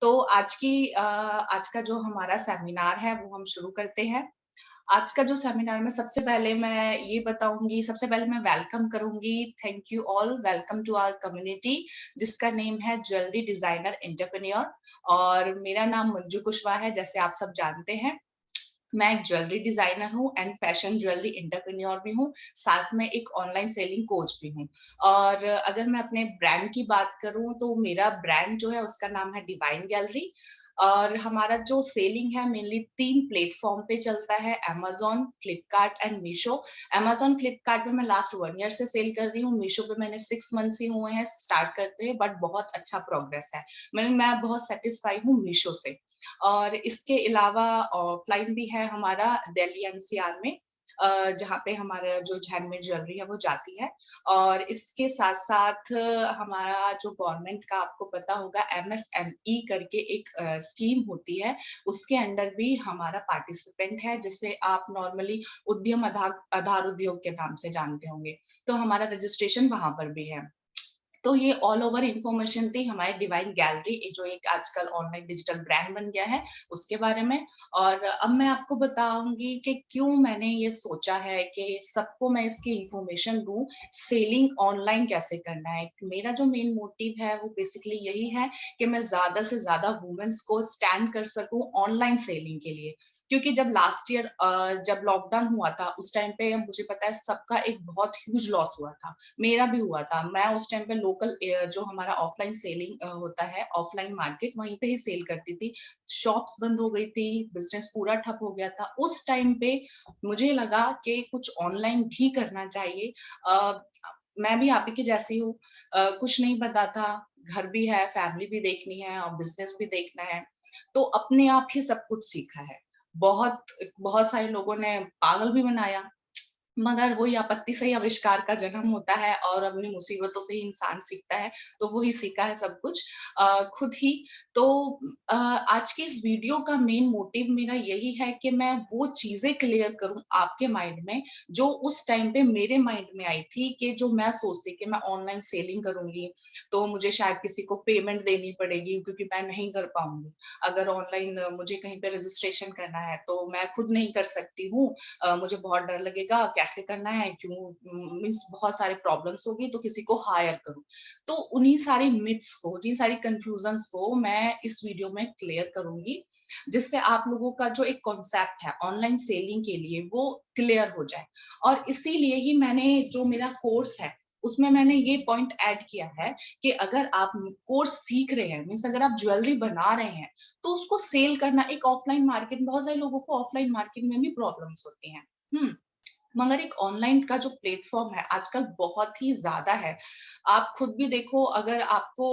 तो आज का जो हमारा सेमिनार है वो हम शुरू करते हैं। आज का जो सेमिनार में सबसे पहले मैं वेलकम करूँगी, thank you all, welcome to our community जिसका नेम है ज्वेलरी डिज़ाइनर एंटरप्रेन्योर और मेरा नाम मंजू कुशवाहा है जैसे आप सब जानते हैं। मैं एक ज्वेलरी डिज़ाइनर हूँ एंड फैशन ज्वेलरी एंटरप्रेन्योर भी हूँ, साथ में एक ऑनलाइन सेलिंग कोच भी हूँ। और अगर मैं अपने ब्रांड की बात करूँ तो मेरा ब्रांड जो है उसका नाम है डिवाइन गैलरी और हमारा जो सेलिंग है मेनली 3 प्लेटफ़ॉर्म पे चलता है Amazon, Flipkart and Meesho. Amazon, Flipkart पे मैं लास्ट 1 ईयर से सेल कर रही हूँ, मीशो पे मैंने 6 मंथ्स ही हुए हैं स्टार्ट करते हुए बट बहुत अच्छा प्रोग्रेस है। मैं बहुत सैटिस्फाई हूँ मीशो से। और इसके अलावा ऑफलाइन भी है हमारा दिल्ली एनसीआर में जहाँ पे हमारा जो हैंडमेड ज्वेलरी है वो जाती है और इसके साथ-साथ हमारा जो गवर्नमेंट का आपको पता होगा एमएसएमई करके एक स्कीम होती है, उसके अंडर भी हमारा पार्टिसिपेंट है जिसे आप नॉर्मली उद्यम आधार उद्योग के नाम से जानते होंगे। तो हमारा रजिस्ट्रेशन वहाँ पर भी है। तो ये ऑल ओवर इन्फॉर्मेशन थी हमारे डिवाइन गैलरी जो एक आजकल ऑनलाइन डिजिटल ब्रांड बन गया है, उसके बारे में। और अब मैं आपको बताऊँगी कि क्यों मैंने ये सोचा है कि सबको मैं इसकी इन्फॉर्मेशन दूँ, सेलिंग ऑनलाइन कैसे करना है। मेरा जो मेन मोटिव है वो बेसिकली यही है कि मैं ज़्यादा से ज़्यादा वुमेन्स को स्टैंड कर सकूँ ऑनलाइन सेलिंग के लिए। क्योंकि जब लास्ट ईयर जब लॉकडाउन हुआ था, उस टाइम पे मुझे पता है सबका एक बहुत ह्यूज लॉस हुआ था। मेरा भी हुआ था। मैं उस टाइम पे लोकल जो हमारा ऑफलाइन सेलिंग होता है, ऑफलाइन मार्केट वहीं पे ही सेल करती थी। शॉप्स बंद हो गई थी, बिज़नेस पूरा ठप हो गया था। उस टाइम पे मुझे लगा कि कुछ ऑनलाइन भी करना चाहिए। अ, मैं भी आप ही की जैसी हूँ। कुछ नहीं पता था, घर भी है, फैमिली भी देखनी है और बिज़नेस भी देखना है। तो अपने आप ही सब कुछ सीखा है। बहुत बहुत सारे लोगों ने पागल भी बनाया। मगर वही आपत्ति से ही आविष्कार का जन्म होता है और अपनी मुसीबतों से ही इंसान सीखता है, तो वो ही सीखा है सब कुछ खुद ही। तो आज की इस वीडियो का मेन मोटिव मेरा यही है कि मैं वो चीज़ें क्लियर करूँ आपके माइंड में, जो उस टाइम पे मेरे माइंड में आई थी कि जो मैं सोचती कि मैं ऑनलाइन सेलिंग करूँगी, तो मुझे शायद किसी को पेमेंट देनी पड़ेगी क्योंकि मैं नहीं कर पाऊँगी। अगर ऑनलाइन मुझे कहीं पे रजिस्ट्रेशन करना है, तो मैं खुद नहीं कर सकती हूँ मुझे बहुत डर लगेगा, कैसे करना है, क्यों मीन्स बहुत सारी प्रॉब्लम्स होगी तो किसी को हायर करूँ। तो उन्हीं सारी मिथ्स को, उन्हीं सारी कन्फ्यूजन्स को मैं इस वीडियो में क्लियर करूँगी, जिससे आप लोगों का जो एक कॉन्सेप्ट है ऑनलाइन सेलिंग के लिए वो क्लियर हो जाए। और इसीलिए ही मैंने जो मेरा कोर्स है, उसमें मैंने ये पॉइंट ऐड किया है कि अगर आप कोर्स सीख रहे हैं, मीन्स अगर आप ज्वेलरी बना रहे हैं, तो उसको सेल करना एक ऑफलाइन मार्केट में बहुत सारे लोगों को ऑफलाइन मार्केट में भी प्रॉब्लम्स होती हैं। मगर एक ऑनलाइन का जो प्लेटफ़ॉर्म है आजकल बहुत ही ज़्यादा है। आप खुद भी देखो अगर आपको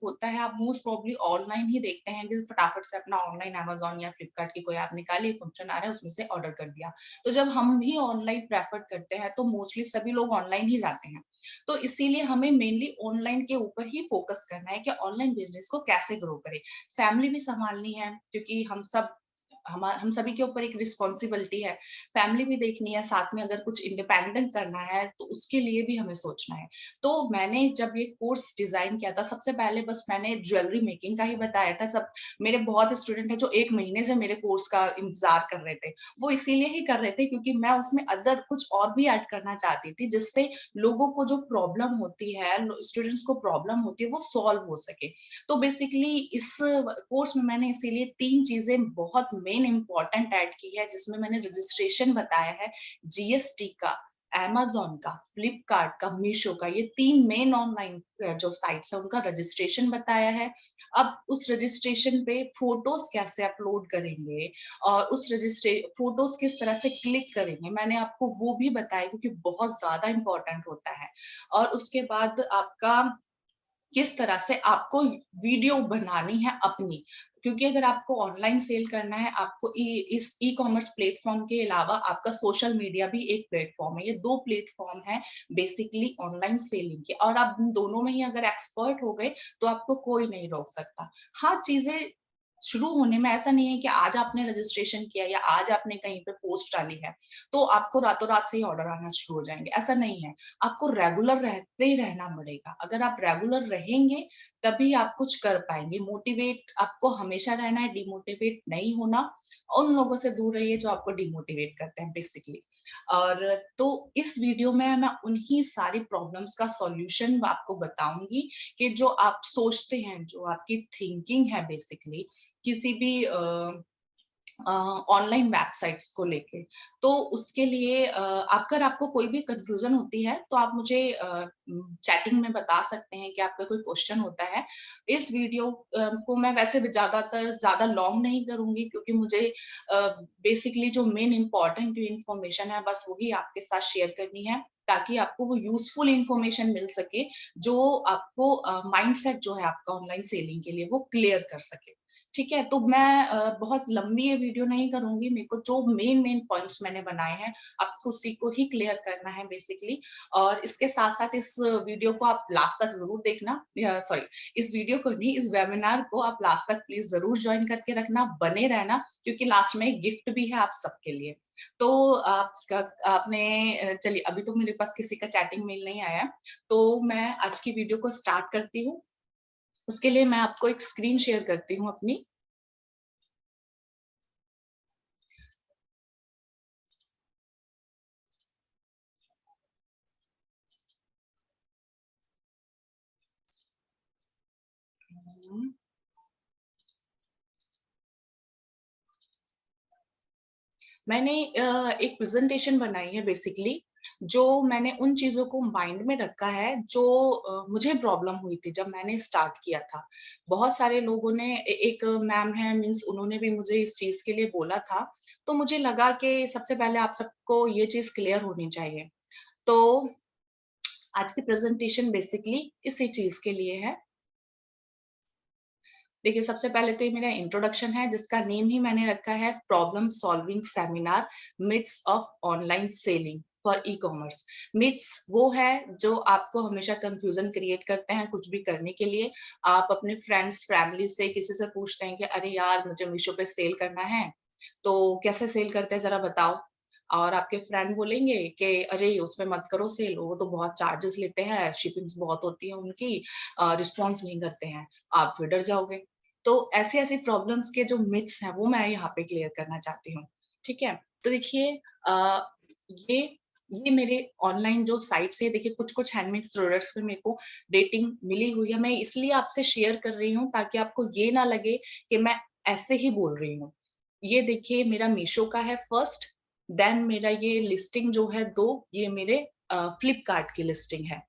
होता है आप मोस्ट प्रोबेबली ऑनलाइन ही देखते हैं कि फटाफट से अपना ऑनलाइन अमेज़न या फ्लिपकार्ट की कोई ऐप निकाली, फंक्शन आ रहा है उसमें से ऑर्डर कर दिया। तो जब हम भी ऑनलाइन प्रेफ़र करते हैं तो मोस्टली सभी लोग ऑनलाइन ही जाते हैं। तो इसीलिए हमें मेनली ऑनलाइन के ऊपर ही फ़ोकस करना है कि ऑनलाइन बिज़नेस को कैसे ग्रो करें। फैमिली भी सँभालनी है क्योंकि हम सभी के ऊपर एक रिस्पॉन्सिबिलिटी है। फैमिली भी देखनी है, साथ में अगर कुछ इंडिपेंडेंट करना है, तो उसके लिए भी हमें सोचना है। तो मैंने जब ये कोर्स डिज़ाइन किया था, सबसे पहले बस मैंने ज्वेलरी मेकिंग का ही बताया था। सब मेरे बहुत स्टूडेंट हैं जो 1 महीने से मेरे कोर्स का इंतज़ार कर रहे थे। वो इसीलिए ही कर रहे थे क्योंकि मैं उसमें अदर कुछ और भी ऐड करना चाहती थी, जिससे लोगों को जो प्रॉब्लम होती है, लो स्टूडेंट्स को प्रॉब्लम होती है, वो सॉल्व हो सके। तो बेसिकली इस कोर्स में मैंने इसीलिए 3 चीज़ें बहुत मेन इम्पोर्टेंट ऐड की है, जिसमें मैंने रजिस्ट्रेशन बताया है, जीएसटी का, अमेज़न का, फ्लिपकार्ट का, मीशो का, ये 3 मेन ऑनलाइन जो साइट्स हैं, उनका रजिस्ट्रेशन बताया है। अब उस रजिस्ट्रेशन पे फ़ोटोज़ कैसे अपलोड करेंगे और उस फ़ोटोज़ किस तरह से क्लिक करेंगे, मैंने आपको वो भी बताया क्योंकि बहुत ज़्यादा इम्पोर्टेंट होता है। और उसके बाद आपका किस तरह से आपको वीडियो बनानी है अपनी। क्योंकि अगर आपको ऑनलाइन सेल करना है, आपको इस ई-कॉमर्स प्लेटफ़ॉर्म के अलावा आपका सोशल मीडिया भी एक प्लेटफ़ॉर्म है। ये 2 प्लेटफ़ॉर्म हैं बेसिकली ऑनलाइन सेलिंग के और आप इन दोनों में ही अगर एक्सपर्ट हो गए, तो आपको कोई नहीं रोक सकता। हाँ, चीज़ें शुरू होने में ऐसा नहीं है कि आज आपने रजिस्ट्रेशन किया या आज आपने कहीं पे पोस्ट डाली है तो आपको रातों रात से ही ऑर्डर आना शुरू हो जाएंगे, ऐसा नहीं है। आपको रेगुलर रहते ही रहना पड़ेगा। अगर आप रेगुलर रहेंगे तभी आप कुछ कर पाएंगे। मोटिवेट आपको हमेशा रहना है, डिमोटिवेट नहीं होना। उन लोगों से दूर रहिए जो आपको डिमोटिवेट करते हैं बेसिकली। और तो इस वीडियो में मैं उन्हीं सारी प्रॉब्लम्स का सॉल्यूशन आपको बताऊंगी कि जो आप सोचते हैं, जो आपकी थिंकिंग है बेसिकली किसी भी ऑनलाइन वेबसाइट्स को लेके। तो उसके लिए अगर आपको कोई भी कंफ्यूजन होती है तो आप मुझे चैटिंग में बता सकते हैं कि आपका कोई क्वेश्चन होता है। इस वीडियो को मैं वैसे भी ज्यादा लॉन्ग नहीं करूंगी, क्योंकि मुझे बेसिकली जो मेन इंपॉर्टेंट इंफॉर्मेशन है बस वही आपके साथ शेयर करनी है, ताकि आपको वो यूजफुल इंफॉर्मेशन मिल सके जो आपको माइंडसेट जो है आपका ऑनलाइन सेलिंग के लिए वो क्लियर कर सके। ठीक है, तो मैं बहुत लंबी ये वीडियो नहीं करूंगी। मेरे को जो मेन पॉइंट्स मैंने बनाए हैं आपको उसी को ही क्लियर करना है बेसिकली। और इसके साथ साथ इस वीडियो को आप लास्ट तक जरूर देखना। सॉरी, इस वीडियो को नहीं, इस वेबिनार को आप लास्ट तक प्लीज जरूर ज्वाइन करके रखना, बने रहना, क्योंकि लास्ट में एक गिफ्ट भी है आप सबके लिए। तो आपने चलिए, अभी तो मेरे पास किसी का चैटिंग मेल नहीं आया, तो मैं आज की वीडियो को स्टार्ट करती हूँ। उसके लिए मैं आपको एक स्क्रीन शेयर करती हूँ अपनी। मैंने एक प्रेजेंटेशन बनाई है बेसिकली, जो मैंने उन चीजों को माइंड में रखा है जो मुझे प्रॉब्लम हुई थी जब मैंने स्टार्ट किया था। बहुत सारे लोगों ने एक मैम है, मीन्स उन्होंने भी मुझे इस चीज के लिए बोला था। तो मुझे लगा कि सबसे पहले आप सबको ये चीज क्लियर होनी चाहिए। तो आज की प्रेजेंटेशन बेसिकली इसी चीज के लिए है। देखिए, सबसे पहले तो ये मेरा इंट्रोडक्शन है, जिसका नेम ही मैंने रखा है problem solving seminar, myths of online selling for e commerce. Myths वो है जो आपको हमेशा कंफ्यूजन क्रिएट करते हैं कुछ भी करने के लिए। आप अपने फ्रेंड्स फैमिली से किसी से पूछते हैं कि अरे यार मुझे मीशो पे सेल करना है, तो कैसे सेल करते हैं जरा बताओ। और आपके फ्रेंड बोलेंगे कि अरे उसमें मत करो सेल, वो तो बहुत चार्जेस लेते हैं, शिपिंग्स बहुत होती है उनकी, रिस्पॉन्स नहीं करते हैं। आप फिर डर जाओगे। तो ऐसी ऐसी प्रॉब्लम्स के जो मिथ्स हैं वो मैं यहाँ पे क्लियर करना चाहती हूँ। ठीक है, तो देखिए ये ये मेरे ऑनलाइन जो साइट्स है, देखिए कुछ कुछ हैंडमेड प्रोडक्ट्स पे मेरे को रेटिंग मिली हुई है। मैं इसलिए आपसे शेयर कर रही हूँ ताकि आपको ये ना लगे कि मैं ऐसे ही बोल रही हूँ। ये देखिए मेरा मीशो का है फर्स्ट, देन मेरा ये लिस्टिंग जो है दो, ये मेरे फ्लिपकार्ट की लिस्टिंग है।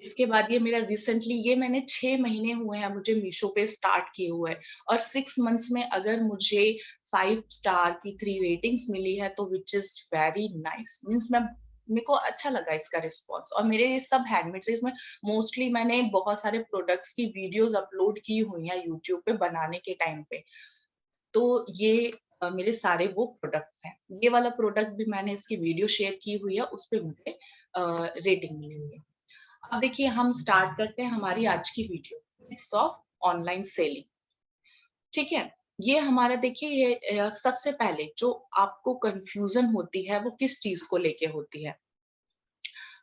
इसके बाद ये मेरा रिसेंटली, ये मैंने 6 महीने हुए हैं मुझे मीशो पे स्टार्ट किए हुए, और 6 मंथ्स में अगर मुझे 5 स्टार की 3 रेटिंग्स मिली है तो which is very nice. Means मैं, मेरे को अच्छा लगा इसका रिस्पॉन्स। और मेरे ये सब हैंडमेड से, इसमें मोस्टली मैंने बहुत सारे प्रोडक्ट्स की वीडियोस अपलोड की हुई हैं यूट्यूब पे बनाने के टाइम पे। तो ये मेरे सारे वो प्रोडक्ट हैं। ये वाला प्रोडक्ट भी मैंने इसकी वीडियो शेयर की हुई है, उस पर मुझे रेटिंग मिली हुई है। अब देखिए हम स्टार्ट करते हैं हमारी आज की video, myths of online selling. ठीक है, ये हमारा देखिए, ये सबसे पहले जो आपको कंफ्यूजन होती है वो किस चीज को लेके होती है।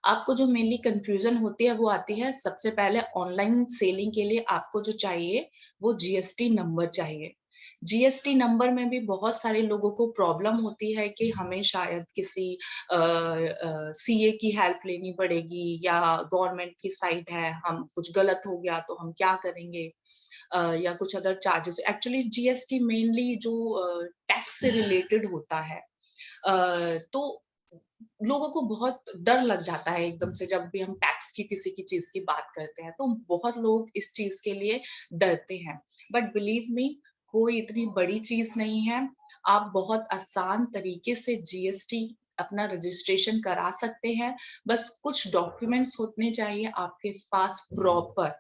आपको जो मेनली कंफ्यूजन होती है वो आती है सबसे पहले ऑनलाइन सेलिंग के लिए। आपको जो चाहिए वो जीएसटी नंबर चाहिए। जीएसटी नंबर में भी बहुत सारे लोगों को प्रॉब्लम होती है कि हमें शायद किसी सीए की हेल्प लेनी पड़ेगी, या गवर्नमेंट की साइट है, हम कुछ गलत हो गया तो हम क्या करेंगे, या कुछ other charges. Actually GST mainly जो टैक्स से रिलेटेड होता है। तो लोगों को बहुत डर लग जाता है एकदम से जब भी हम टैक्स की किसी की चीज की बात करते हैं, तो बहुत लोग इस चीज के लिए डरते हैं। बट बिलीव मी, कोई इतनी बड़ी चीज नहीं है। आप बहुत आसान तरीके से जीएसटी अपना रजिस्ट्रेशन करा सकते हैं। बस कुछ डॉक्यूमेंट्स होने चाहिए आपके पास प्रॉपर।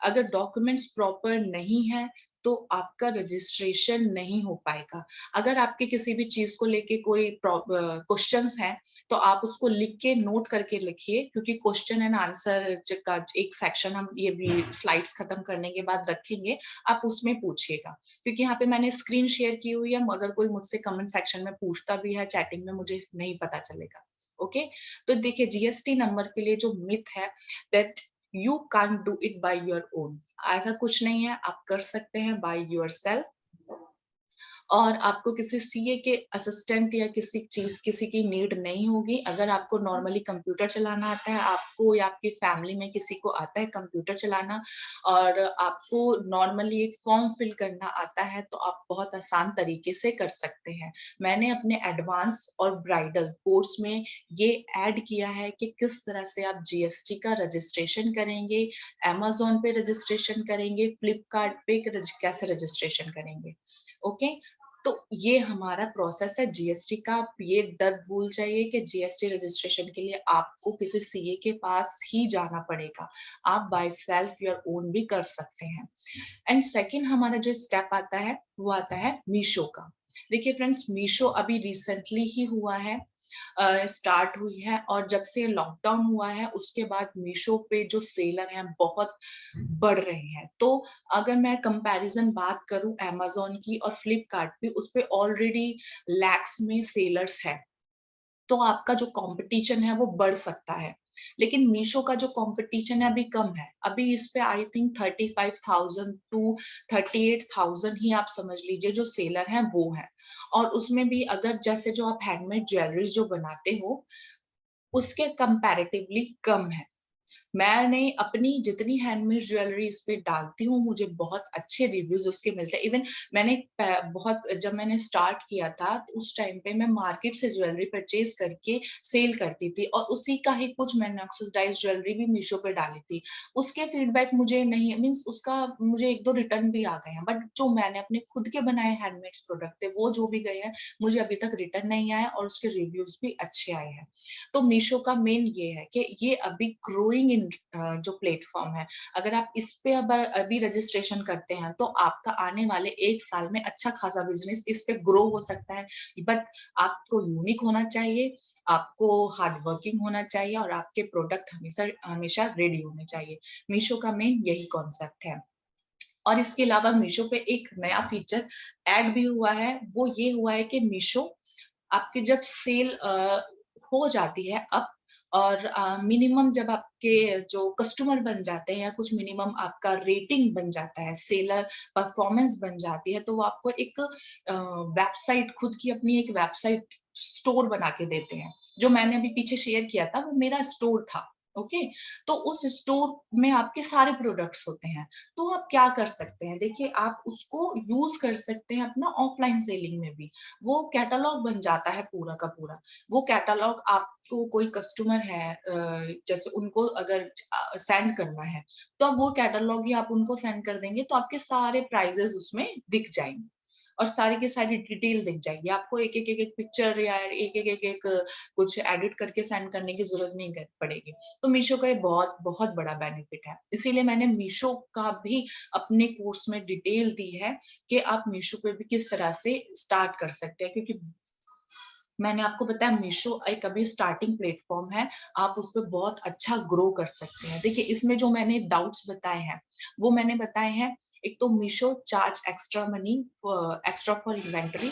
अगर डॉक्यूमेंट्स प्रॉपर नहीं है तो आपका रजिस्ट्रेशन नहीं हो पाएगा। अगर आपके किसी भी चीज को लेके कोई क्वेश्चंस हैं तो आप उसको लिख के नोट करके लिखिए, क्योंकि क्वेश्चन एंड आंसर का एक सेक्शन हम ये भी स्लाइड्स खत्म करने के बाद रखेंगे, आप उसमें पूछिएगा। क्योंकि यहाँ पे मैंने स्क्रीन शेयर की हुई है, मगर कोई मुझसे कमेंट सेक्शन में पूछता भी है चैटिंग में, मुझे नहीं पता चलेगा। ओके, तो देखिए जीएसटी नंबर के लिए जो मिथ है that you can do it by your own, ऐसा कुछ नहीं है, आप कर सकते हैं बाय योरसेल्फ। और आपको किसी सीए के असिस्टेंट या किसी की नीड नहीं होगी। अगर आपको नॉर्मली कंप्यूटर चलाना आता है, आपको या आपकी फैमिली में किसी को आता है कंप्यूटर चलाना, और आपको नॉर्मली एक फॉर्म फिल करना आता है, तो आप बहुत आसान तरीके से कर सकते हैं। मैंने अपने एडवांस और ब्राइडल कोर्स में ये ऐड किया है कि किस तरह से आप जीएसटी का रजिस्ट्रेशन करेंगे, अमेज़न पे रजिस्ट्रेशन करेंगे, फ्लिपकार्ट पे कैसे रजिस्ट्रेशन करेंगे। ओके, तो ये हमारा प्रोसेस है जीएसटी का। आप ये डर भूल जाइए कि जीएसटी रजिस्ट्रेशन के लिए आपको किसी सीए के पास ही जाना पड़ेगा, आप बाय सेल्फ योर ओन भी कर सकते हैं। एंड सेकंड हमारा जो स्टेप आता है वो आता है मीशो का। देखिए फ्रेंड्स, मीशो अभी रिसेंटली ही हुआ है, स्टार्ट हुई है, और जब से लॉकडाउन हुआ है उसके बाद मीशो पे जो सेलर हैं बहुत बढ़ रहे हैं। तो अगर मैं कंपैरिजन बात करूं अमेज़न की और फ्लिपकार्ट पे, उस पे ऑलरेडी लैक्स में सेलर्स है, तो आपका जो कंपटीशन है वो बढ़ सकता है। लेकिन मीशो का जो कंपटीशन है अभी कम है, अभी इस पे आई थिंक 35,000 टू 38,000 ही आप समझ लीजिए जो सेलर हैं वो है। और उसमें भी अगर जैसे जो आप हैंडमेड ज्वेलरीज जो बनाते हो उसके कंपैरेटिवली कम है। मैंने अपनी जितनी हैंडमेड ज्वेलरी इस पे डालती हूँ, मुझे बहुत अच्छे रिव्यूज उसके मिलते हैं। इवन मैंने बहुत जब मैंने स्टार्ट किया था तो उस टाइम पे मैं मार्केट से ज्वेलरी परचेज करके सेल करती थी, और उसी का ही कुछ मैंने ऑक्सीडाइज ज्वेलरी भी मीशो पे डाली थी। उसके फीडबैक मुझे नहीं मीन्स उसका मुझे एक दो रिटर्न भी आ गए हैं, बट जो मैंने अपने खुद के बनाए हैंडमेड प्रोडक्ट थे वो जो भी गए हैं मुझे अभी तक रिटर्न नहीं आया, और उसके रिव्यूज भी अच्छे आए हैं। तो मीशो का मेन ये है कि ये अभी ग्रोइंग इन जो प्लेटफॉर्म है, अगर आप इस पे अब अभी रजिस्ट्रेशन करते हैं तो आपका आने वाले 1 साल में अच्छा खासा बिजनेस इस पे ग्रो हो सकता है। बट आपको यूनिक होना चाहिए, आपको हार्ड वर्किंग होना चाहिए, और आपके प्रोडक्ट हमेशा हमेशा रेडी होने चाहिए। मीशो का मेन यही कॉन्सेप्ट है। और इसके अलावा मीशो पे एक नया फीचर ऐड भी हुआ है, वो ये हुआ है कि मीशो आपकी जब सेल हो जाती है अब, और मिनिमम जब आपके जो कस्टमर बन जाते हैं, कुछ मिनिमम आपका रेटिंग बन जाता है, सेलर परफॉर्मेंस बन जाती है, तो वो आपको एक वेबसाइट, खुद की अपनी एक वेबसाइट स्टोर बना के देते हैं। जो मैंने अभी पीछे शेयर किया था वो मेरा स्टोर था। ओके, तो उस स्टोर में आपके सारे प्रोडक्ट्स होते हैं। तो आप क्या कर सकते हैं, देखिए आप उसको यूज कर सकते हैं अपना ऑफलाइन सेलिंग में भी। वो कैटलॉग बन जाता है पूरा का पूरा। वो कैटलॉग आपको कोई कस्टमर है, जैसे उनको अगर सेंड करना है, तो आप वो कैटलॉग ही आप उनको सेंड कर देंगे, तो आपके सारे प्राइजेस उसमें दिख जाएंगे, और सारी की सारी डिटेल दिख जाएगी। आपको एक पिक्चर या एक कुछ एडिट करके सेंड करने की जरूरत नहीं पड़ेगी। तो मीशो का ये बहुत बहुत बड़ा बेनिफिट है, इसीलिए मैंने मीशो का भी अपने कोर्स में डिटेल दी है कि आप मीशो पे भी किस तरह से स्टार्ट कर सकते हैं। क्योंकि मैंने आपको बताया मीशो एक अभी स्टार्टिंग प्लेटफॉर्म है, आप उस पर बहुत अच्छा ग्रो कर सकते हैं। देखिए इसमें जो मैंने डाउट्स बताए हैं वो मैंने बताए हैं। एक तो Meesho charge extra money extra for inventory,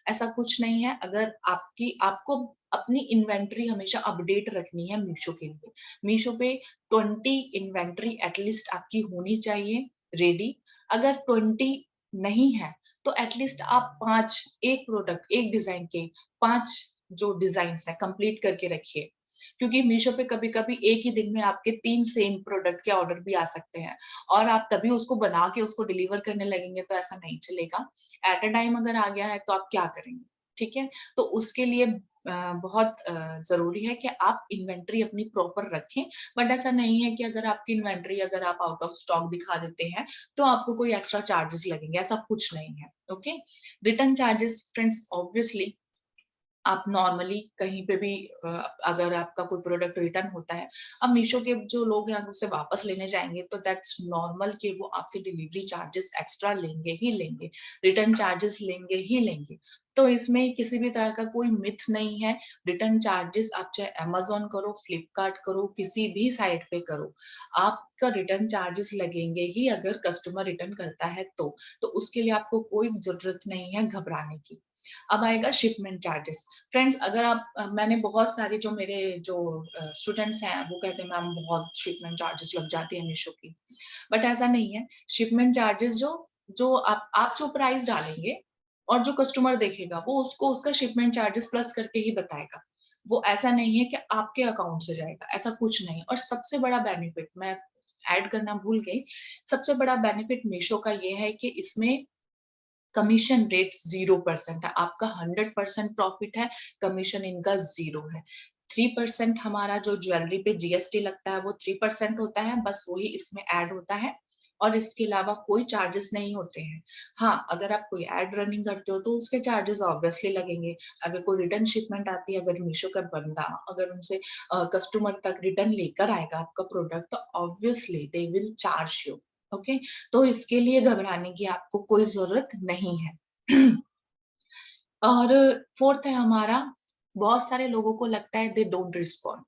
ऐसा कुछ नहीं है। अगर आपको अपनी इन्वेंटरी हमेशा अपडेट रखनी है मीशो के लिए, मीशो पे 20 इन्वेंटरी एटलीस्ट आपकी होनी चाहिए रेडी। अगर 20 नहीं है तो एटलीस्ट आप 5, एक प्रोडक्ट एक डिजाइन के 5 जो डिजाइन है कंप्लीट करके रखिए। क्योंकि मीशो पे कभी कभी एक ही दिन में आपके 3 सेम प्रोडक्ट के ऑर्डर भी आ सकते हैं, और आप तभी उसको बना के उसको डिलीवर करने लगेंगे तो ऐसा नहीं चलेगा। एट अ टाइम अगर आ गया है तो आप क्या करेंगे, ठीक है। तो उसके लिए बहुत जरूरी है कि आप इन्वेंट्री अपनी प्रॉपर रखें। बट ऐसा नहीं है कि अगर आपकी इन्वेंट्री अगर आप आउट ऑफ स्टॉक दिखा देते हैं तो आपको कोई एक्स्ट्रा चार्जेस लगेंगे, ऐसा कुछ नहीं है। Okay, return charges friends obviously आप नॉर्मली कहीं पे भी अगर आपका कोई प्रोडक्ट रिटर्न होता है, अब मीशो के जो लोग हैं उसे वापस लेने जाएंगे तो दैट्स नॉर्मल कि वो आपसे डिलीवरी चार्जेस एक्स्ट्रा लेंगे ही लेंगे, रिटर्न चार्जेस लेंगे ही लेंगे। तो इसमें किसी भी तरह का कोई मिथ नहीं है। रिटर्न चार्जेस आप चाहे अमेजोन करो, फ्लिपकार्ट करो, किसी भी साइट पे करो, आपका रिटर्न चार्जेस लगेंगे ही अगर कस्टमर रिटर्न करता है तो उसके लिए आपको कोई जरूरत नहीं है घबराने की। अब आएगा शिपमेंट चार्जेस। फ्रेंड्स, अगर आप मैंने बहुत सारे जो मेरे जो स्टूडेंट्स हैं वो कहते हैं मैम बहुत शिपमेंट चार्जेस लग जाती है मीशो की, बट ऐसा नहीं है। शिपमेंट चार्जेस जो जो आप जो प्राइस डालेंगे और जो कस्टमर देखेगा वो उसको उसका शिपमेंट चार्जेस प्लस करके ही बताएगा। वो ऐसा नहीं है कि आपके अकाउंट से जाएगा, ऐसा कुछ नहीं। और सबसे बड़ा बेनिफिट मैं ऐड करना भूल गई, सबसे बड़ा बेनिफिट मीशो का ये है कि इसमें कमीशन रेट 0% है। आपका 100% प्रॉफिट है, कमीशन इनका 0 है। 3% हमारा जो ज्वेलरी पे जीएसटी लगता है वो 3% होता है, बस वही इसमें ऐड होता है और इसके अलावा कोई चार्जेस नहीं होते हैं। हाँ, अगर आप कोई एड रनिंग करते हो तो उसके चार्जेस ऑब्वियसली लगेंगे। अगर कोई रिटर्न शिपमेंट आती है, अगर मीशो का बंदा अगर उनसे कस्टमर तक रिटर्न लेकर आएगा आपका प्रोडक्ट, तो obviously they will charge you. Okay, तो इसके लिए घबराने की आपको कोई जरूरत नहीं है। और फोर्थ है हमारा, बहुत सारे लोगों को लगता है दे डोंट रिस्पॉन्ड,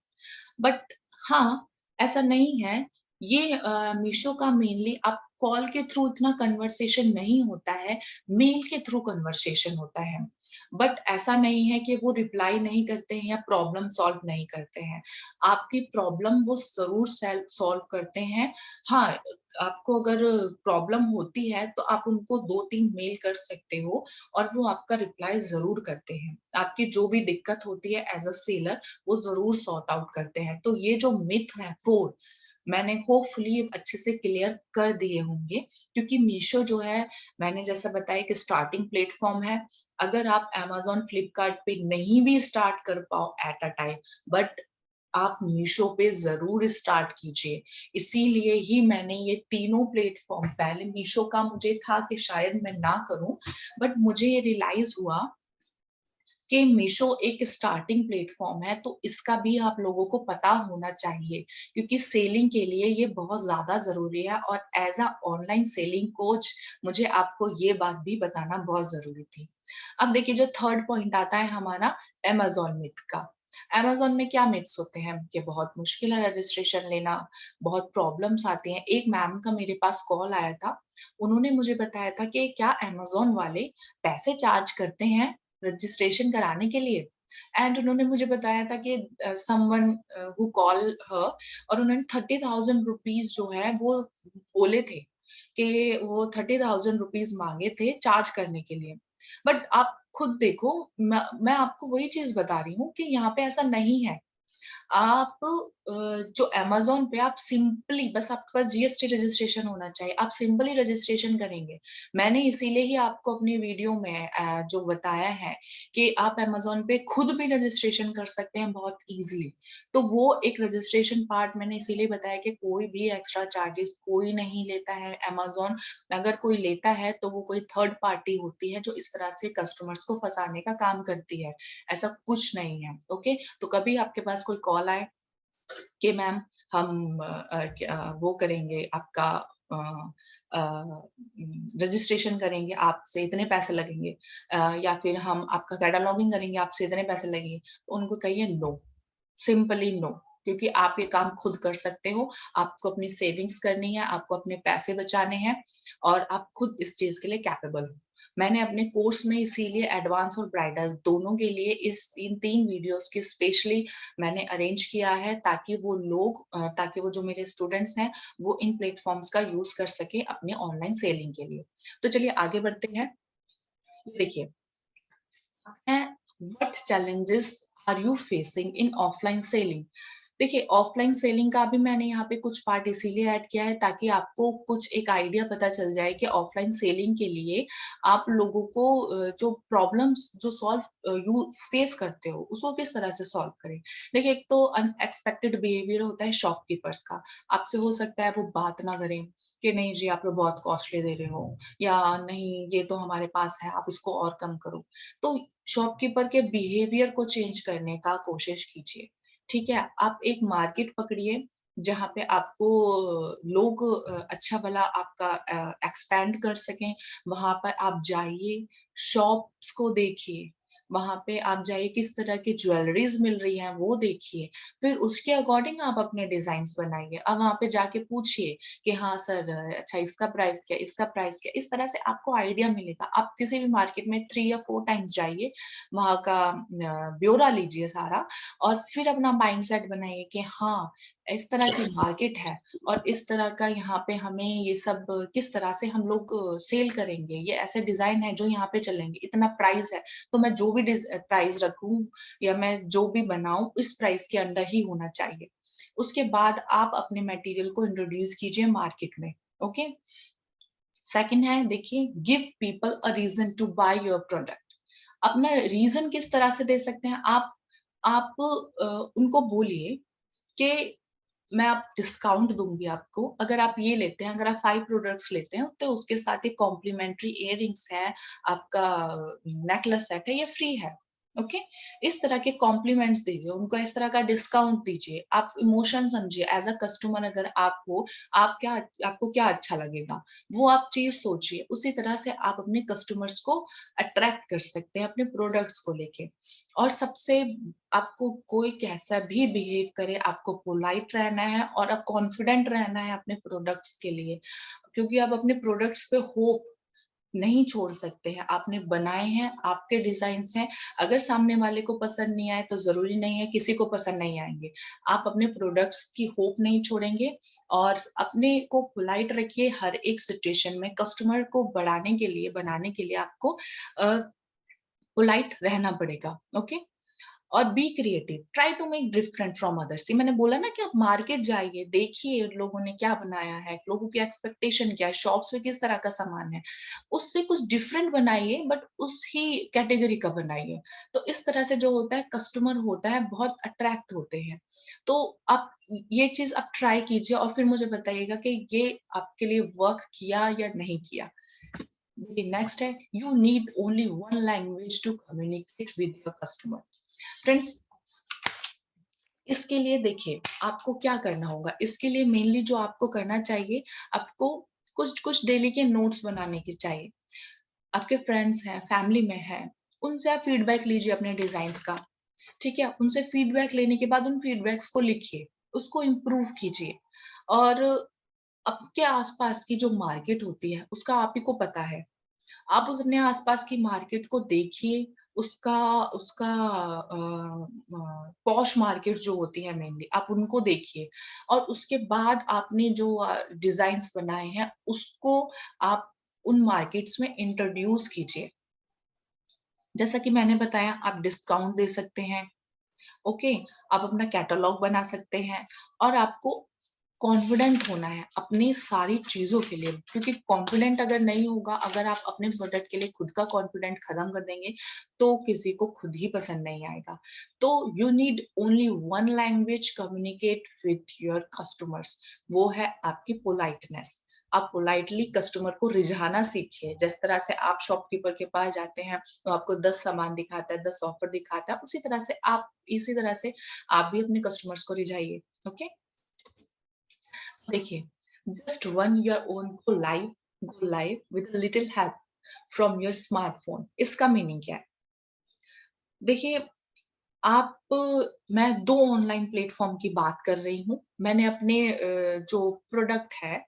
बट हाँ, ऐसा नहीं है। ये मीशो का मेनली आप कॉल के थ्रू इतना कन्वर्सेशन नहीं होता है, मेल के थ्रू कन्वर्सेशन होता है। बट ऐसा नहीं है कि वो रिप्लाई नहीं करते हैं या प्रॉब्लम सॉल्व नहीं करते हैं। आपकी प्रॉब्लम वो जरूर सॉल्व करते हैं। हाँ, आपको अगर प्रॉब्लम होती है तो आप उनको 2-3 मेल कर सकते हो और वो आपका रिप्लाई जरूर करते हैं। आपकी जो भी दिक्कत होती है एज अ सेलर वो जरूर सॉर्ट आउट करते हैं। तो ये जो मिथ है 4, मैंने होपफुली अच्छे से क्लियर कर दिए होंगे, क्योंकि मीशो जो है, मैंने जैसा बताया कि स्टार्टिंग प्लेटफॉर्म है। अगर आप अमेजोन फ्लिपकार्ट पे नहीं भी स्टार्ट कर पाओ एट अ टाइम, बट आप मीशो पे जरूर स्टार्ट कीजिए। इसीलिए ही मैंने ये तीनों प्लेटफॉर्म, पहले मीशो का मुझे था कि शायद मैं ना करूं, बट मुझे ये रियलाइज हुआ कि मीशो एक स्टार्टिंग प्लेटफॉर्म है, तो इसका भी आप लोगों को पता होना चाहिए, क्योंकि सेलिंग के लिए ये बहुत ज्यादा जरूरी है। और as a online selling coach मुझे आपको ये बात भी बताना बहुत जरूरी थी। अब देखिए, जो थर्ड पॉइंट आता है हमारा अमेजोन मिथ का। अमेजोन में क्या मिथ्स होते हैं कि बहुत मुश्किल है रजिस्ट्रेशन लेना, बहुत प्रॉब्लम्स आती हैं। एक मैम का मेरे पास कॉल आया था, उन्होंने मुझे बताया था कि क्या अमेजोन वाले पैसे चार्ज करते हैं रजिस्ट्रेशन कराने के लिए। एंड उन्होंने मुझे बताया था कि समवन हु कॉल हर, और उन्होंने 30,000 रुपीज जो है वो बोले थे कि वो 30,000 रुपीज मांगे थे चार्ज करने के लिए। बट आप खुद देखो, मैं आपको वही चीज बता रही हूँ कि यहाँ पे ऐसा नहीं है। आप जो अमेज़न पे आप सिंपली, बस आपके पास जीएसटी रजिस्ट्रेशन होना चाहिए, आप सिंपली रजिस्ट्रेशन करेंगे। मैंने इसीलिए ही आपको अपनी वीडियो में जो बताया है कि आप अमेज़न पे खुद भी रजिस्ट्रेशन कर सकते हैं बहुत ईजिली। तो वो एक रजिस्ट्रेशन पार्ट मैंने इसीलिए बताया कि कोई भी एक्स्ट्रा चार्जेस कोई नहीं लेता है अमेज़न। अगर कोई लेता है तो वो कोई थर्ड पार्टी होती है जो इस तरह से कस्टमर्स को फंसाने का काम करती है। ऐसा कुछ नहीं है। ओके, तो कभी आपके पास कोई कॉल आए कि मैम हम वो करेंगे आपका रजिस्ट्रेशन करेंगे, आपसे इतने पैसे लगेंगे, या फिर हम आपका कैटलॉगिंग करेंगे, आपसे इतने पैसे लगेंगे, तो उनको कहिए नो, सिंपली नो। क्योंकि आप ये काम खुद कर सकते हो, आपको अपनी सेविंग्स करनी है, आपको अपने पैसे बचाने हैं और आप खुद इस चीज के लिए कैपेबल हो। मैंने अपने कोर्स में इसीलिए एडवांस और ब्राइडल दोनों के लिए इस इन 3 वीडियोस की स्पेशली मैंने अरेंज किया है, ताकि वो लोग ताकि वो जो मेरे स्टूडेंट्स हैं वो इन प्लेटफॉर्म्स का यूज कर सके अपने ऑनलाइन सेलिंग के लिए। तो चलिए आगे बढ़ते हैं। देखिए, what challenges are you facing in offline selling. देखिए, ऑफलाइन सेलिंग का भी मैंने यहाँ पे कुछ पार्ट इसीलिए ऐड किया है ताकि आपको कुछ एक आइडिया पता चल जाए कि ऑफलाइन सेलिंग के लिए आप लोगों को जो प्रॉब्लम्स जो सॉल्व यू फेस करते हो उसको किस तरह से सॉल्व करें। देखिए, एक तो अनएक्सपेक्टेड बिहेवियर होता है शॉपकीपर्स का। आपसे हो सकता है वो बात ना करें कि नहीं जी आप लोग बहुत कॉस्टली दे रहे हो, या नहीं ये तो हमारे पास है आप इसको और कम करो। तो शॉपकीपर के बिहेवियर को चेंज करने का कोशिश कीजिए। ठीक है, आप एक मार्केट पकड़िए जहाँ पे आपको लोग अच्छा भला आपका एक्सपैंड कर सकें। वहां पर आप जाइए, शॉप्स को देखिए, वहां पे आप जाइए किस तरह की ज्वेलरीज मिल रही हैं वो देखिए, फिर उसके अकॉर्डिंग आप अपने डिजाइन बनाइए। अब वहां पे जाके पूछिए कि हाँ सर अच्छा इसका प्राइस क्या, इसका प्राइस क्या। इस तरह से आपको आइडिया मिलेगा। आप किसी भी मार्केट में 3 या 4 टाइम्स जाइए, वहां का ब्यौरा लीजिए सारा, और फिर अपना माइंडसेट बनाइए कि हाँ इस तरह की मार्केट है और इस तरह का यहाँ पे हमें ये सब किस तरह से हम लोग सेल करेंगे, ये ऐसे डिजाइन है जो यहाँ पे चलेंगे, इतना प्राइस है तो मैं जो भी प्राइस रखूं या मैं जो भी बनाऊं इस प्राइस के अंदर ही होना चाहिए। उसके बाद आप अपने मटेरियल को इंट्रोड्यूस कीजिए मार्केट में। ओके। सेकंड है, देखिए, give people a reason to buy your product. अपना रीजन किस तरह से दे सकते हैं आप उनको बोलिए कि मैं आप डिस्काउंट दूंगी आपको अगर आप ये लेते हैं, अगर आप 5 प्रोडक्ट्स लेते हैं तो उसके साथ एक कॉम्प्लीमेंट्री इयररिंग्स है, आपका नेकलेस सेट है, ये फ्री है। ओके। इस तरह के कॉम्प्लीमेंट्स दीजिए उनको, इस तरह का डिस्काउंट दीजिए। आप इमोशन समझिए एज अ कस्टमर, अगर आप हो, आपको क्या अच्छा लगेगा वो आप चीज सोचिए। उसी तरह से आप अपने कस्टमर्स को अट्रैक्ट कर सकते हैं अपने प्रोडक्ट्स को लेके। और सबसे, आपको कोई कैसा भी बिहेव करे आपको पोलाइट रहना है और आप कॉन्फिडेंट रहना है अपने प्रोडक्ट्स के लिए, क्योंकि आप अपने प्रोडक्ट्स पे होप नहीं छोड़ सकते हैं। आपने बनाए हैं, आपके डिजाइन्स हैं, अगर सामने वाले को पसंद नहीं आए तो जरूरी नहीं है किसी को पसंद नहीं आएंगे। आप अपने प्रोडक्ट्स की होप नहीं छोड़ेंगे और अपने को पोलाइट रखिए हर एक सिचुएशन में। कस्टमर को बढ़ाने के लिए, बनाने के लिए आपको पोलाइट रहना पड़ेगा। ओके। और be creative, try to make different from others. ये मैंने बोला ना कि आप मार्केट जाइए, देखिए लोगों ने क्या बनाया है, लोगों की एक्सपेक्टेशन क्या है, शॉप्स में किस तरह का सामान है, उससे कुछ डिफरेंट बनाइए बट उस ही कैटेगरी का बनाइए। तो इस तरह से जो होता है कस्टमर होता है बहुत अट्रैक्ट होते हैं। तो आप ये चीज आप ट्राई कीजिए और फिर मुझे बताइएगा कि ये आपके लिए वर्क किया या नहीं किया। नेक्स्ट है, you need only one language to communicate with your customer. Friends, इसके लिए देखिए आपको क्या करना होगा। इसके लिए मेनली जो आपको करना चाहिए, आपको कुछ कुछ डेली के नोट्स बनाने के चाहिए। आपके फ्रेंड्स हैं, फैमिली में है, उनसे आप फीडबैक लीजिए अपने डिजाइन का। ठीक है, उनसे फीडबैक लेने के बाद उन फीडबैक्स को लिखिए, उसको इम्प्रूव कीजिए। और आपके आसपास की जो मार्केट होती है उसका आप ही को पता है। आप उस अपने आसपास की मार्केट को देखिए, उसका उसका पॉश मार्केट जो होती है मेनली आप उनको देखिए, और उसके बाद आपने जो डिजाइन्स बनाए हैं उसको आप उन मार्केट्स में इंट्रोड्यूस कीजिए। जैसा कि मैंने बताया, आप डिस्काउंट दे सकते हैं। ओके। आप अपना कैटलॉग बना सकते हैं और आपको कॉन्फिडेंट होना है अपनी सारी चीजों के लिए, क्योंकि कॉन्फिडेंट अगर नहीं होगा, अगर आप अपने प्रोडक्ट के लिए खुद का कॉन्फिडेंट खत्म कर देंगे तो किसी को खुद ही पसंद नहीं आएगा। तो you need only one language communicate with your customers, वो है आपकी पोलाइटनेस। आप पोलाइटली कस्टमर को रिझाना सीखिए। जिस तरह से आप शॉपकीपर के पास जाते हैं तो आपको 10 सामान दिखाता है, 10 ऑफर दिखाता है, इसी तरह से आप भी अपने कस्टमर्स को रिझाइए। ओके। देखिए, just one your own go live with little help from your smartphone. इसका मीनिंग क्या है? देखिए, आप मैं 2 ऑनलाइन प्लेटफॉर्म की बात कर रही हूँ। मैंने अपने जो प्रोडक्ट है,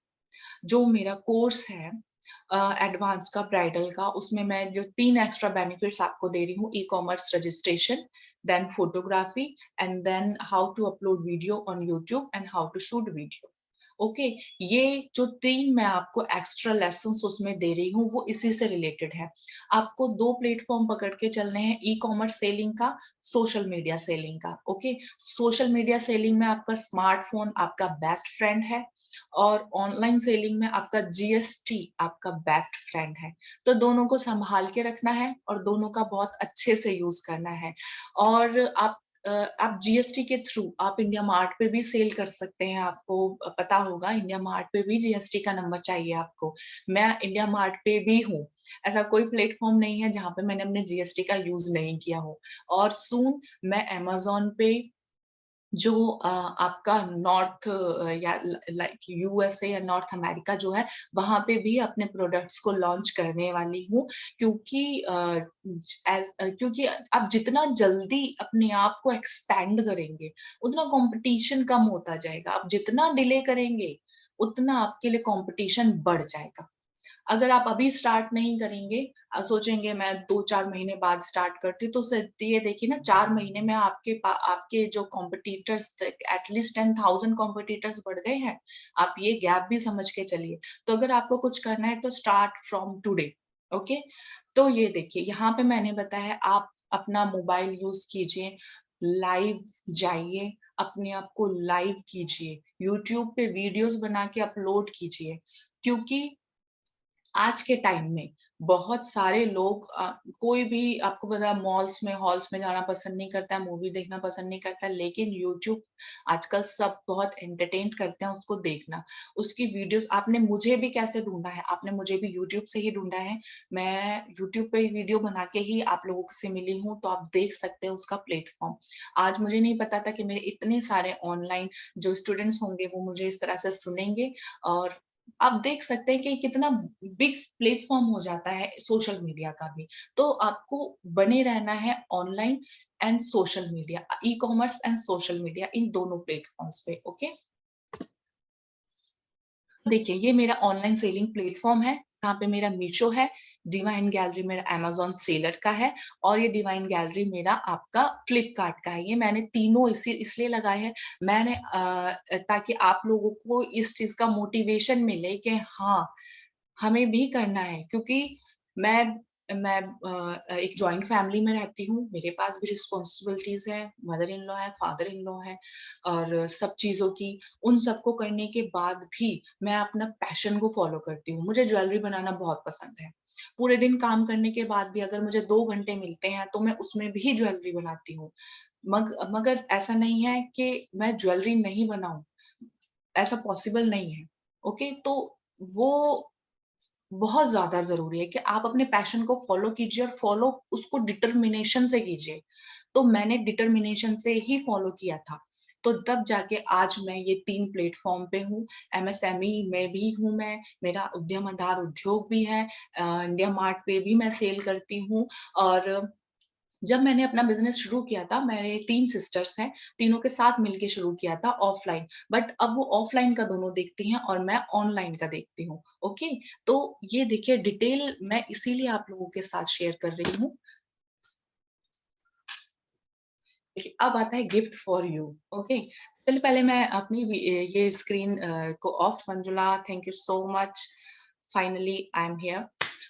जो मेरा कोर्स है एडवांस का ब्राइडल का, उसमें मैं जो 3 एक्स्ट्रा बेनिफिट्स आपको दे रही हूँ, e commerce registration, then photography, and then how to upload video on YouTube and how to shoot video. Okay, ये जो 3 मैं आपको एक्स्ट्रा लेसन्स उसमें दे रही हूँ वो इसी से रिलेटेड है। आपको 2 प्लेटफ़ॉर्म पकड़ के चलने हैं, ई-कॉमर्स सेलिंग का, सोशल मीडिया सेलिंग का, ओके? सोशल मीडिया सेलिंग में आपका स्मार्टफ़ोन आपका बेस्ट फ्रेंड है और ऑनलाइन सेलिंग में आपका जीएसटी आपका बेस्ट फ्रेंड है। तो दोनों को सँभाल के रखना है और दोनों का बहुत अच्छे से यूज़ करना है। और आप जीएसटी के थ्रू आप इंडिया मार्ट पे भी सेल कर सकते हैं। आपको पता होगा इंडिया मार्ट पे भी जीएसटी का नंबर चाहिए आपको। मैं इंडिया मार्ट पे भी हूँ। ऐसा कोई प्लेटफ़ॉर्म नहीं है जहाँ पे मैंने अपने जीएसटी का यूज़ नहीं किया हो। और सून मैं अमेज़न पे जो आपका नॉर्थ या लाइक यूएसए या नॉर्थ अमेरिका जो है, वहाँ पे भी अपने प्रोडक्ट्स को लॉन्च करने वाली हूँ क्योंकि क्योंकि आप जितना जल्दी अपने आप को एक्सपैंड करेंगे, उतना कॉम्पिटिशन कम होता जाएगा। आप जितना डिले करेंगे, उतना आपके लिए कॉम्पिटिशन बढ़ जाएगा। अगर आप अभी स्टार्ट नहीं करेंगे सोचेंगे मैं 2-4 महीने बाद स्टार्ट करती हूँ, तो ये देखिए ना 4 महीने में आपके जो कॉम्पिटिटर्स थे एटलीस्ट 10,000 कॉम्पिटिटर्स बढ़ गए हैं। आप ये गैप भी समझ के चलिए। तो अगर आपको कुछ करना है तो स्टार्ट फ्रॉम टुडे, ओके? तो ये देखिए यहाँ पे मैंने बताया आप अपना मोबाइल यूज़ कीजिए, लाइव जाइए, अपने आप को लाइव कीजिए, यूट्यूब पे वीडियोज़ बना के अपलोड कीजिए क्योंकि आज के टाइम में बहुत सारे लोग कोई भी आपको पता है मॉल्स में, हॉल्स में जाना पसंद नहीं करता है, मूवी देखना पसंद नहीं करता है, लेकिन यूट्यूब आजकल सब बहुत एंटरटेन करते हैं उसको देखना। उसकी वीडियोज़ आपने मुझे भी कैसे ढूँढा है? आपने मुझे भी यूट्यूब से ही ढूँढा है। मैं यूट्यूब पे वीडियो बना के ही आप लोगों से मिली हूँ, तो आप देख सकते हैं उसका प्लेटफ़ॉर्म। आज मुझे नहीं पता था कि मेरे इतने सारे ऑनलाइन जो स्टूडेंट्स होंगे, वो मुझे इस तरह से सुनेंगे और आप देख सकते हैं कि कितना बिग प्लेटफ़ॉर्म हो जाता है सोशल मीडिया का भी। तो आपको बने रहना है online and social media e-commerce and social media इन दोनों प्लेटफ़ॉर्म्स पे, ओके? देखिए, ये मेरा ऑनलाइन सेलिंग प्लेटफ़ॉर्म है, जहाँ पे मेरा मीशो है, डिवाइन गैलरी मेरा अमेज़न सेलर का है और ये डिवाइन गैलरी मेरा आपका फ्लिपकार्ट का है। ये मैंने तीनों इसलिए लगाए हैं, मैंने ताकि आप लोगों को इस चीज़ का मोटिवेशन मिले कि हाँ, हमें भी करना है क्योंकि मैं मैं एक जॉइंट फैमिली में रहती हूँ, मेरे पास भी रिस्पॉन्सिबिलिटीज़ हैं, मदर इन लॉ है, फादर इन लॉ है और सब चीज़ों की, उन सबको करने के बाद भी मैं अपना पैशन को फ़ॉलो करती हूँ। मुझे ज्वेलरी बनाना बहुत पसंद है। पूरे दिन काम करने के बाद भी अगर मुझे 2 घंटे मिलते हैं, तो मैं उसमें भी ज्वेलरी बनाती हूँ। मगर ऐसा नहीं है कि मैं ज्वेलरी नहीं बनाऊँ, ऐसा पॉसिबल नहीं है, ओके? तो वो बहुत ज़्यादा ज़रूरी है कि आप अपने पैशन को फ़ॉलो कीजिए और फ़ॉलो उसको डिटर्मिनेशन से कीजिए। तो मैंने डिटर्मिनेशन से ही फ़ॉलो किया था। तो तब जाके आज मैं ये 3 प्लेटफ़ॉर्म पे हूँ, एमएसएमई में भी हूँ मैं, मेरा उद्यम आधार उद्योग भी है इंडिया मार्ट पे भी मैं सेल करती हूँ और जब मैंने अपना बिज़नेस शुरू किया था, मेरे 3 सिस्टर्स हैं, तीनों के साथ मिलके शुरू किया था ऑफ़लाइन, बट अब वो ऑफ़लाइन का दोनों देखती हैं और मैं ऑनलाइन का देखती हूँ, ओके? तो ये देखिए डिटेल मैं इसीलिए आप लोगों के साथ शेयर कर रही हूँ। देखिए, अब आता है गिफ्ट फॉर यू, ओके? चलिए पहले मैं अपनी ये स्क्रीन को of Manjula thank you so much, finally I am here.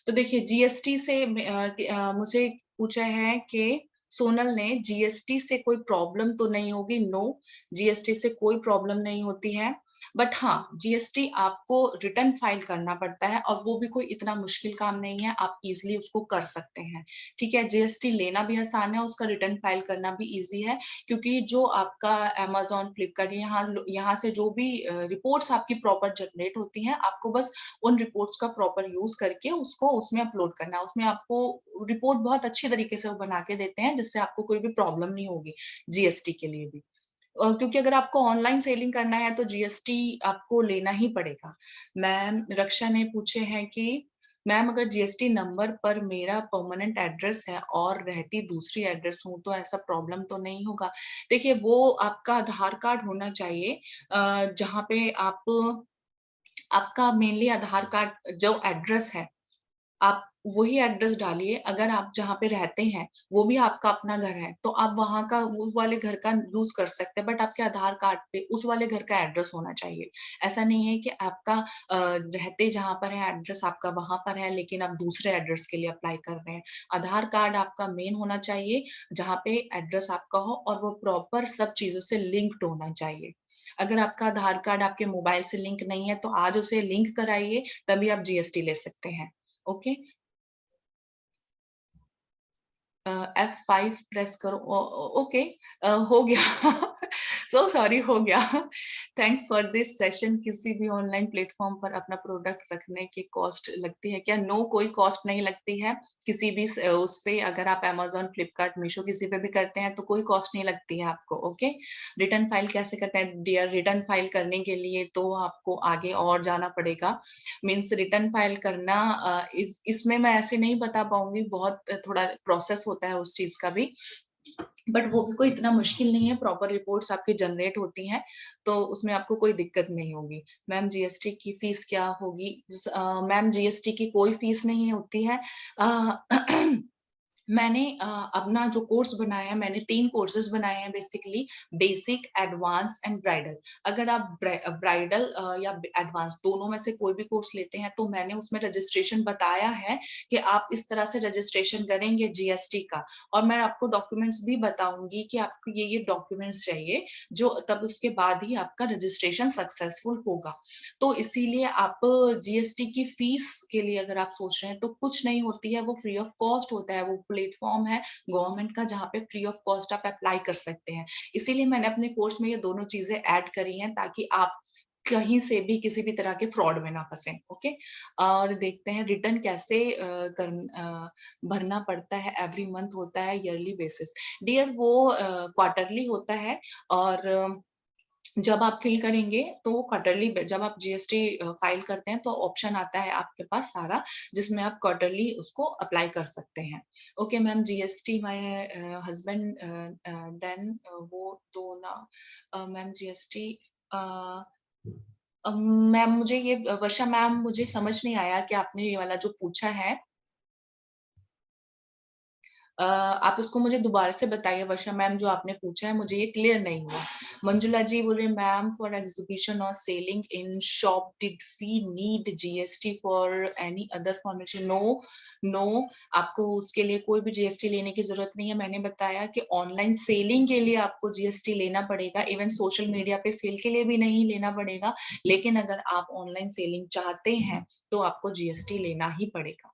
तो देखिए जीएसटी से मुझे पूछा है कि सोनल ने जीएसटी से कोई प्रॉब्लम तो नहीं होगी? नो, जीएसटी से कोई प्रॉब्लम नहीं होती है। बट हाँ, जीएसटी आपको रिटर्न फाइल करना पड़ता है और वो भी कोई इतना मुश्किल काम नहीं है, आप ईज़िली उसको कर सकते हैं। ठीक है, जीएसटी लेना भी आसान है, उसका रिटर्न फाइल करना भी ईज़ी है क्योंकि जो आपका अमेज़न, फ्लिपकार्ट यहाँ से जो भी रिपोर्ट्स आपकी प्रॉपर जनरेट होती हैं, आपको बस उन रिपोर्ट्स का प्रॉपर यूज़ करके उसको उसमें अपलोड करना है। उसमें आपको रिपोर्ट बहुत अच्छी तरीके से वो बना के देते हैं, जिससे आपको कोई भी प्रॉब्लम नहीं होगी जीएसटी के लिए भी। क्योंकि अगर आपको ऑनलाइन सेलिंग करना है तो जीएसटी आपको लेना ही पड़ेगा। मैम रक्षा ने पूछे हैं कि मैम अगर जीएसटी नंबर पर मेरा परमानेंट एड्रेस है और रहती दूसरी एड्रेस हूँ तो ऐसा प्रॉब्लम तो नहीं होगा? देखिए वो आपका आधार कार्ड होना चाहिए जहाँ पे आप आपका मेनली आधार कार्ड जो एड्रेस है आप वही एड्रेस डालिए। अगर आप जहाँ पे रहते हैं वो भी आपका अपना घर है तो आप वहां का उस वाले घर का यूज कर सकते हैं, बट आपके आधार कार्ड पे उस वाले घर का एड्रेस होना चाहिए। ऐसा नहीं है कि आपका रहते जहां पर है एड्रेस आपका वहां पर है लेकिन आप दूसरे एड्रेस के लिए अप्लाई कर रहे हैं। आधार कार्ड आपका मेन होना चाहिए जहाँ पे एड्रेस आपका हो, और वो प्रॉपर सब चीजों से लिंक्ड होना चाहिए। अगर आपका आधार कार्ड आपके मोबाइल से लिंक नहीं है तो आज उसे लिंक कराइए, तभी आप जीएसटी ले सकते हैं। ओके, F5 प्रेस करो। ओके, हो गया। सो सॉरी, हो गया। Thanks for this session. किसी भी ऑनलाइन प्लेटफॉर्म पर अपना प्रोडक्ट रखने की कॉस्ट लगती है क्या? नो, कोई कॉस्ट नहीं लगती है। किसी भी उस पे अगर आप Amazon, फ्लिपकार्ट, मीशो किसी पे भी करते हैं तो कोई कॉस्ट नहीं लगती है आपको। ओके, रिटर्न फाइल कैसे करते हैं डियर? रिटर्न फाइल करने के लिए तो आपको आगे और जाना पड़ेगा। मीन्स रिटर्न फाइल करना इसमें मैं ऐसे नहीं बता पाऊंगी, बहुत थोड़ा प्रोसेस होता है उस चीज का भी, बट वो भी कोई इतना मुश्किल नहीं है। प्रॉपर रिपोर्ट्स आपकी जनरेट होती हैं तो उसमें आपको कोई दिक्कत नहीं होगी। मैम जीएसटी की फीस क्या होगी? मैम जीएसटी की कोई फीस नहीं होती है। मैंने अपना जो कोर्स बनाया है, मैंने 3 कोर्सेज बनाए हैं basically, basic, advance and bridal. अगर आप ब्राइडल या एडवांस दोनों में से कोई भी कोर्स लेते हैं तो मैंने उसमें रजिस्ट्रेशन बताया है कि आप इस तरह से रजिस्ट्रेशन करेंगे जीएसटी का। और मैं आपको डॉक्यूमेंट्स भी बताऊंगी कि आपको ये डॉक्यूमेंट्स चाहिए, जो तब उसके बाद ही आपका रजिस्ट्रेशन सक्सेसफुल होगा। तो इसीलिए आप जीएसटी की फीस के लिए अगर आप सोच रहे हैं तो कुछ नहीं होती है, वो फ्री ऑफ कॉस्ट होता है। वो प्लेटफॉर्म है गवर्नमेंट का जहाँ पे फ्री ऑफ कॉस्ट आप अप्लाई कर सकते हैं। इसीलिए मैंने अपने कोर्स में ये दोनों चीजें ऐड करी हैं ताकि आप कहीं से भी किसी भी तरह के फ्रॉड में ना फंसे। ओके, और देखते हैं रिटर्न कैसे भरना पड़ता है। एवरी मंथ होता है, ईयरली बेसिस? डियर वो क्वार्टरली होता है। और जब आप फिल करेंगे तो क्वार्टरली, जब आप जीएसटी फाइल करते हैं तो ऑप्शन आता है आपके पास सारा, जिसमें आप क्वार्टरली उसको अप्लाई कर सकते हैं। Okay ma'am, GST my husband then वो तो ना मैम जीएसटी मैम मुझे ये वर्षा मैम मुझे समझ नहीं आया कि आपने ये वाला जो पूछा है। आप उसको मुझे दोबारा से बताइए वर्षा मैम, जो आपने पूछा है मुझे ये क्लियर नहीं हुआ। मंजुला जी बोल रहे ma'am, for exhibition or selling in shop did we need GST for any other formation? No, no, आपको उसके लिए कोई भी जीएसटी लेने की जरूरत नहीं है। मैंने बताया कि ऑनलाइन सेलिंग के लिए आपको जीएसटी लेना पड़ेगा, इवन सोशल मीडिया पे सेल के लिए भी नहीं लेना पड़ेगा। लेकिन अगर आप ऑनलाइन सेलिंग चाहते हैं तो आपको जीएसटी लेना ही पड़ेगा।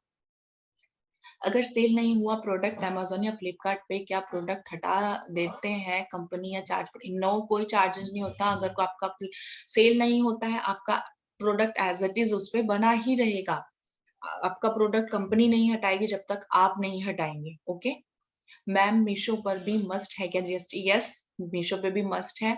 अगर सेल नहीं हुआ प्रोडक्ट अमेजोन या फ्लिपकार्ट पे, क्या प्रोडक्ट हटा देते हैं कंपनी या चार्ज? नो, कोई चार्जेस नहीं होता। अगर को आपका सेल नहीं होता है, आपका प्रोडक्ट एज इट इज उस पे बना ही रहेगा। आपका प्रोडक्ट कंपनी नहीं हटाएगी जब तक आप नहीं हटाएंगे। ओके मैम, मीशो पर भी मस्ट है क्या जीएसटी? यस, मीशो पे भी मस्ट है।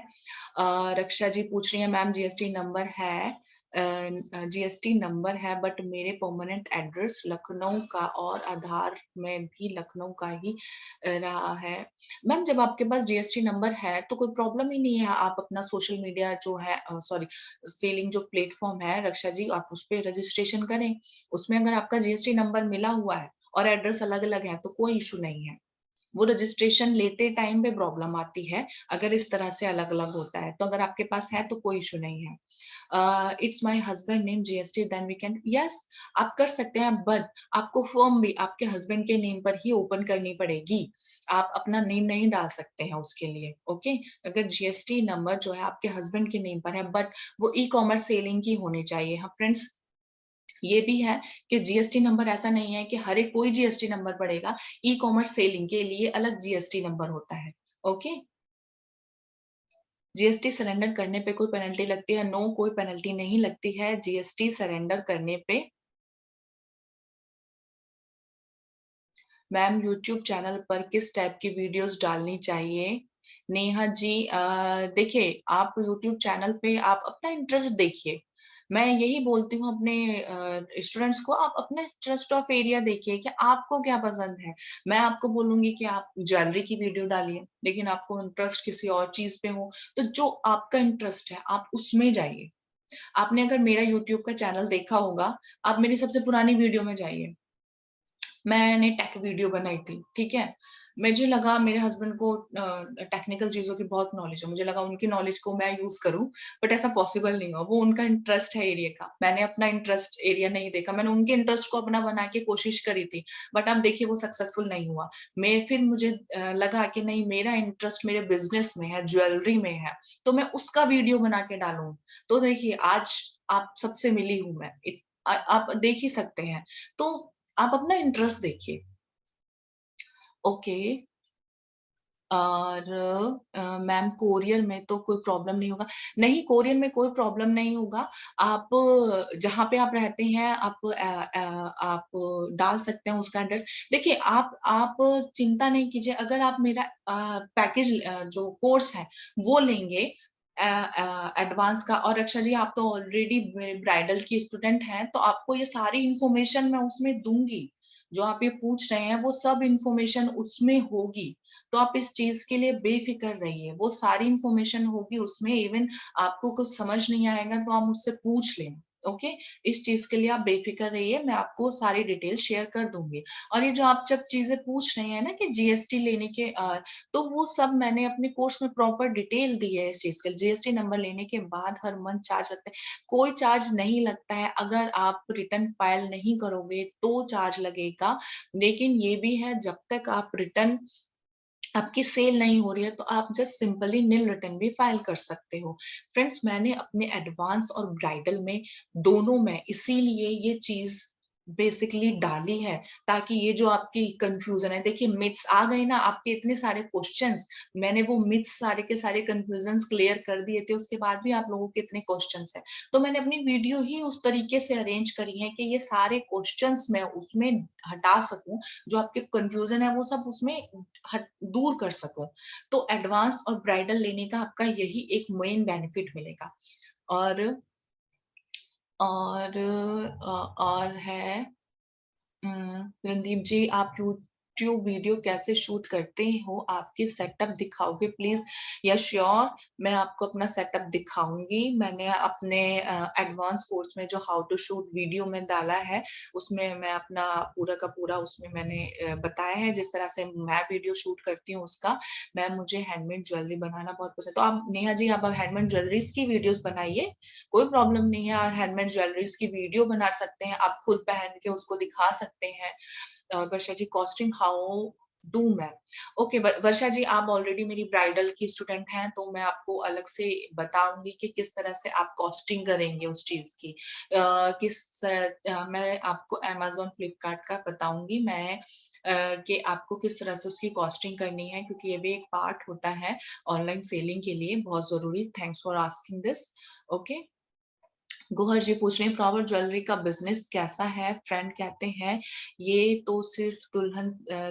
रक्षा जी पूछ रही है मैम जीएसटी नंबर है? जीएसटी नंबर है बट मेरे परमानेंट एड्रेस लखनऊ का और आधार में भी लखनऊ का ही रहा है। मैम जब आपके पास जीएसटी नंबर है तो कोई प्रॉब्लम ही नहीं है। आप अपना सोशल मीडिया जो है, सॉरी, सेलिंग जो प्लेटफॉर्म है रक्षा जी, आप उस पर रजिस्ट्रेशन करें। उसमें अगर आपका जीएसटी नंबर मिला हुआ है और एड्रेस अलग अलग है तो कोई इशू नहीं है। वो रजिस्ट्रेशन लेते टाइम पे प्रॉब्लम आती है अगर इस तरह से अलग अलग होता है। तो अगर आपके पास है तो कोई इशू नहीं है। It's my husband name GST then we can, yes, आप कर सकते हैं, बट आपको फर्म भी आपके हस्बैंड के नेम पर ही ओपन करनी पड़ेगी। आप अपना नेम नहीं डाल सकते हैं उसके लिए। ओके, अगर जीएसटी नंबर जो है आपके हस्बैंड के नेम पर है, बट वो ई कॉमर्स सेलिंग की होनी चाहिए। हाँ फ्रेंड्स, ये भी है कि जीएसटी नंबर ऐसा नहीं है कि हर एक कोई जीएसटी नंबर पड़ेगा। ई कॉमर्स सेलिंग के लिए अलग जीएसटी नंबर होता है। ओके, जीएसटी सरेंडर करने पे कोई पेनल्टी लगती है? नो, कोई पेनल्टी नहीं लगती है जीएसटी सरेंडर करने पे। मैम यूट्यूब चैनल पर किस टाइप की वीडियोस डालनी चाहिए? नेहा जी, देखिए, आप यूट्यूब चैनल पे आप अपना इंटरेस्ट देखिए। मैं यही बोलती हूँ अपने स्टूडेंट्स को, आप अपने इंटरेस्ट ऑफ एरिया देखिए कि आपको क्या पसंद है। मैं आपको बोलूंगी कि आप ज्वेलरी की वीडियो डालिए, लेकिन आपको इंटरेस्ट किसी और चीज पे हो तो जो आपका इंटरेस्ट है आप उसमें जाइए। आपने अगर मेरा यूट्यूब का चैनल देखा होगा, आप मेरी सबसे पुरानी वीडियो में जाइए। मैंने टेक वीडियो बनाई थी, ठीक है। मुझे लगा मेरे हस्बैंड को टेक्निकल चीजों की बहुत नॉलेज है, मुझे लगा उनकी नॉलेज को मैं यूज करूं, बट ऐसा पॉसिबल नहीं हुआ। वो उनका इंटरेस्ट है एरिया का, मैंने अपना इंटरेस्ट एरिया नहीं देखा। मैंने उनके इंटरेस्ट को अपना बना के कोशिश करी थी, बट अब देखिए वो सक्सेसफुल नहीं हुआ। मैं फिर मुझे लगा कि नहीं, मेरा इंटरेस्ट मेरे बिजनेस में है, ज्वेलरी में है, तो मैं उसका वीडियो बना के डालूं। तो देखिए आज आप सबसे मिली हूं मैं, आप देख ही सकते हैं। तो आप अपना इंटरेस्ट देखिए। ओके। और मैम कोरियर में तो कोई प्रॉब्लम नहीं होगा। नहीं, कोरियर में कोई प्रॉब्लम नहीं होगा। आप जहाँ पे आप रहते हैं आप डाल सकते हैं उसका एड्रेस। देखिए आप चिंता नहीं कीजिए, अगर आप मेरा पैकेज जो कोर्स है वो लेंगे एडवांस का। और रक्षा जी, आप तो ऑलरेडी ब्राइडल की स्टूडेंट हैं, तो आपको ये सारी इंफॉर्मेशन मैं उसमें दूंगी। जो आप ये पूछ रहे हैं वो सब इंफॉर्मेशन उसमें होगी। तो आप इस चीज के लिए बेफिक्र रहिए, वो सारी इंफॉर्मेशन होगी उसमें। इवन आपको कुछ समझ नहीं आएगा तो आप मुझसे पूछ लें। ओके, इस चीज के लिए आप बेफिक्र रहिए, मैं आपको सारी डिटेल शेयर कर दूंगी। और ये जो आप जब चीजें पूछ रहे हैं ना कि जीएसटी लेने के तो वो सब मैंने अपने कोर्स में प्रॉपर डिटेल दी है इस चीज के। जीएसटी नंबर लेने के बाद हर मंथ चार्ज लगता है, कोई चार्ज नहीं लगता है। अगर आप रिटर्न फाइल नहीं करोगे तो चार्ज लगेगा। लेकिन ये भी है, जब तक आप रिटर्न आपकी सेल नहीं हो रही है तो आप जस्ट सिंपली नील रिटर्न भी फाइल कर सकते हो। फ्रेंड्स, मैंने अपने एडवांस और ब्राइडल में दोनों में इसीलिए ये चीज बेसिकली डाली है, ताकि ये जो आपकी कंफ्यूजन है, देखिए मिथ्स आ गए ना आपके इतने सारे क्वेश्चंस, मैंने वो मिथ्स सारे के सारे कंफ्यूजन्स क्लियर कर दिए थे, उसके बाद भी आप लोगों के इतने क्वेश्चंस हैं। तो मैंने अपनी वीडियो ही उस तरीके से अरेंज करी है कि ये सारे क्वेश्चंस मैं उसमें हटा सकूं, जो आपके कंफ्यूजन है वो सब उसमें दूर कर सको। तो एडवांस और ब्राइडल लेने का आपका यही एक मेन बेनिफिट मिलेगा। और और है रणदीप जी, आप यूट्यूब वीडियो कैसे शूट करते हो, आपकी सेटअप दिखाओगे प्लीज? या श्योर, मैं आपको अपना सेटअप दिखाऊंगी। मैंने अपने एडवांस कोर्स में जो हाउ टू शूट वीडियो में डाला है, उसमें मैं अपना पूरा का पूरा उसमें मैंने बताया है जिस तरह से मैं वीडियो शूट करती हूँ उसका। मैम, मुझे हैंडमेड ज्वेलरी बनाना बहुत पसंद है, तो आप नेहा जी आप हैंडमेड ज्वेलरीज की वीडियोस बनाइए, कोई प्रॉब्लम नहीं है। और हैंडमेड ज्वेलरीज की वीडियो बना सकते हैं, आप खुद पहन के उसको दिखा सकते हैं। Varsha ji, costing how do ma'am? Okay Varsha ji, आप ऑलरेडी मेरी ब्राइडल की स्टूडेंट हैं, तो मैं आपको अलग से बताऊंगी कि किस तरह से आप कॉस्टिंग करेंगे उस चीज की। मैं आपको अमेजोन फ्लिपकार्ट का बताऊंगी मैं कि आपको किस तरह से उसकी कॉस्टिंग करनी है, क्योंकि ये भी एक पार्ट होता है ऑनलाइन सेलिंग के लिए, बहुत जरूरी। Thanks for asking this. Okay, Gohar ji पूछ रहे हैं फ्लावर ज्वेलरी का बिजनेस कैसा है? फ्रेंड कहते हैं ये तो सिर्फ दुल्हन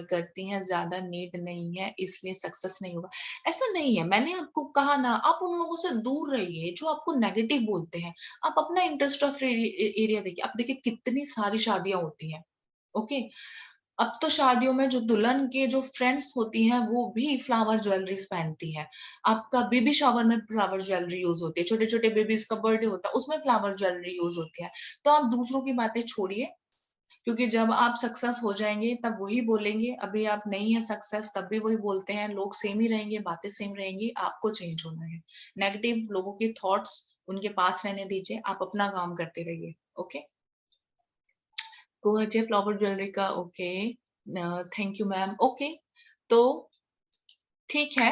करती हैं, ज्यादा नीड नहीं है, इसलिए सक्सेस नहीं होगा। ऐसा नहीं है, मैंने आपको कहा ना, आप उन लोगों से दूर रहिए जो आपको नेगेटिव बोलते हैं। आप अपना इंटरेस्ट ऑफ एरिया देखिए। आप देखिए कितनी सारी शादियां होती हैं। ओके, अब तो शादियों में जो दुल्हन के जो फ्रेंड्स होती हैं वो भी फ्लावर ज्वेलरीज पहनती हैं। आपका बेबी शावर में फ्लावर ज्वेलरी यूज होती है, छोटे छोटे बेबीज का बर्थडे होता है उसमें फ्लावर ज्वेलरी यूज होती है। तो आप दूसरों की बातें छोड़िए, क्योंकि जब आप सक्सेस हो जाएंगे तब वही बोलेंगे, अभी आप नहीं है सक्सेस तब भी वही बोलते हैं। लोग सेम ही रहेंगे, बातें सेम रहेंगी, आपको चेंज होना है। नेगेटिव लोगों के थॉट्स उनके पास रहने दीजिए, आप अपना काम करते रहिए। Okay, crochet flower jewellery का। Okay, thank you ma'am. Okay, तो ठीक है।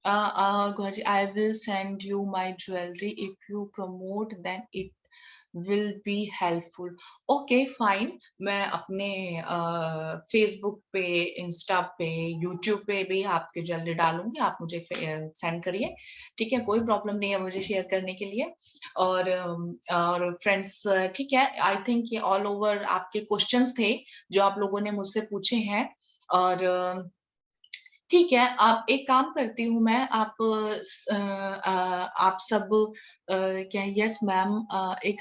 Guhaji, I will send you my jewellery, if you promote then it will be helpful. Okay fine, मैं अपने फेसबुक पे, इंस्टा पे, यूट्यूब पे भी आपके ज्वेलरी डालूंगी, आप मुझे सेंड करिए। ठीक है, कोई प्रॉब्लम नहीं है मुझे शेयर करने के लिए। और फ्रेंड्स, ठीक है, आई थिंक ये ऑल ओवर आपके क्वेश्चंस थे जो आप लोगों ने मुझसे पूछे हैं। और ठीक है, आप एक काम करती हूँ मैं, आप सब क्या, यस मैम, एक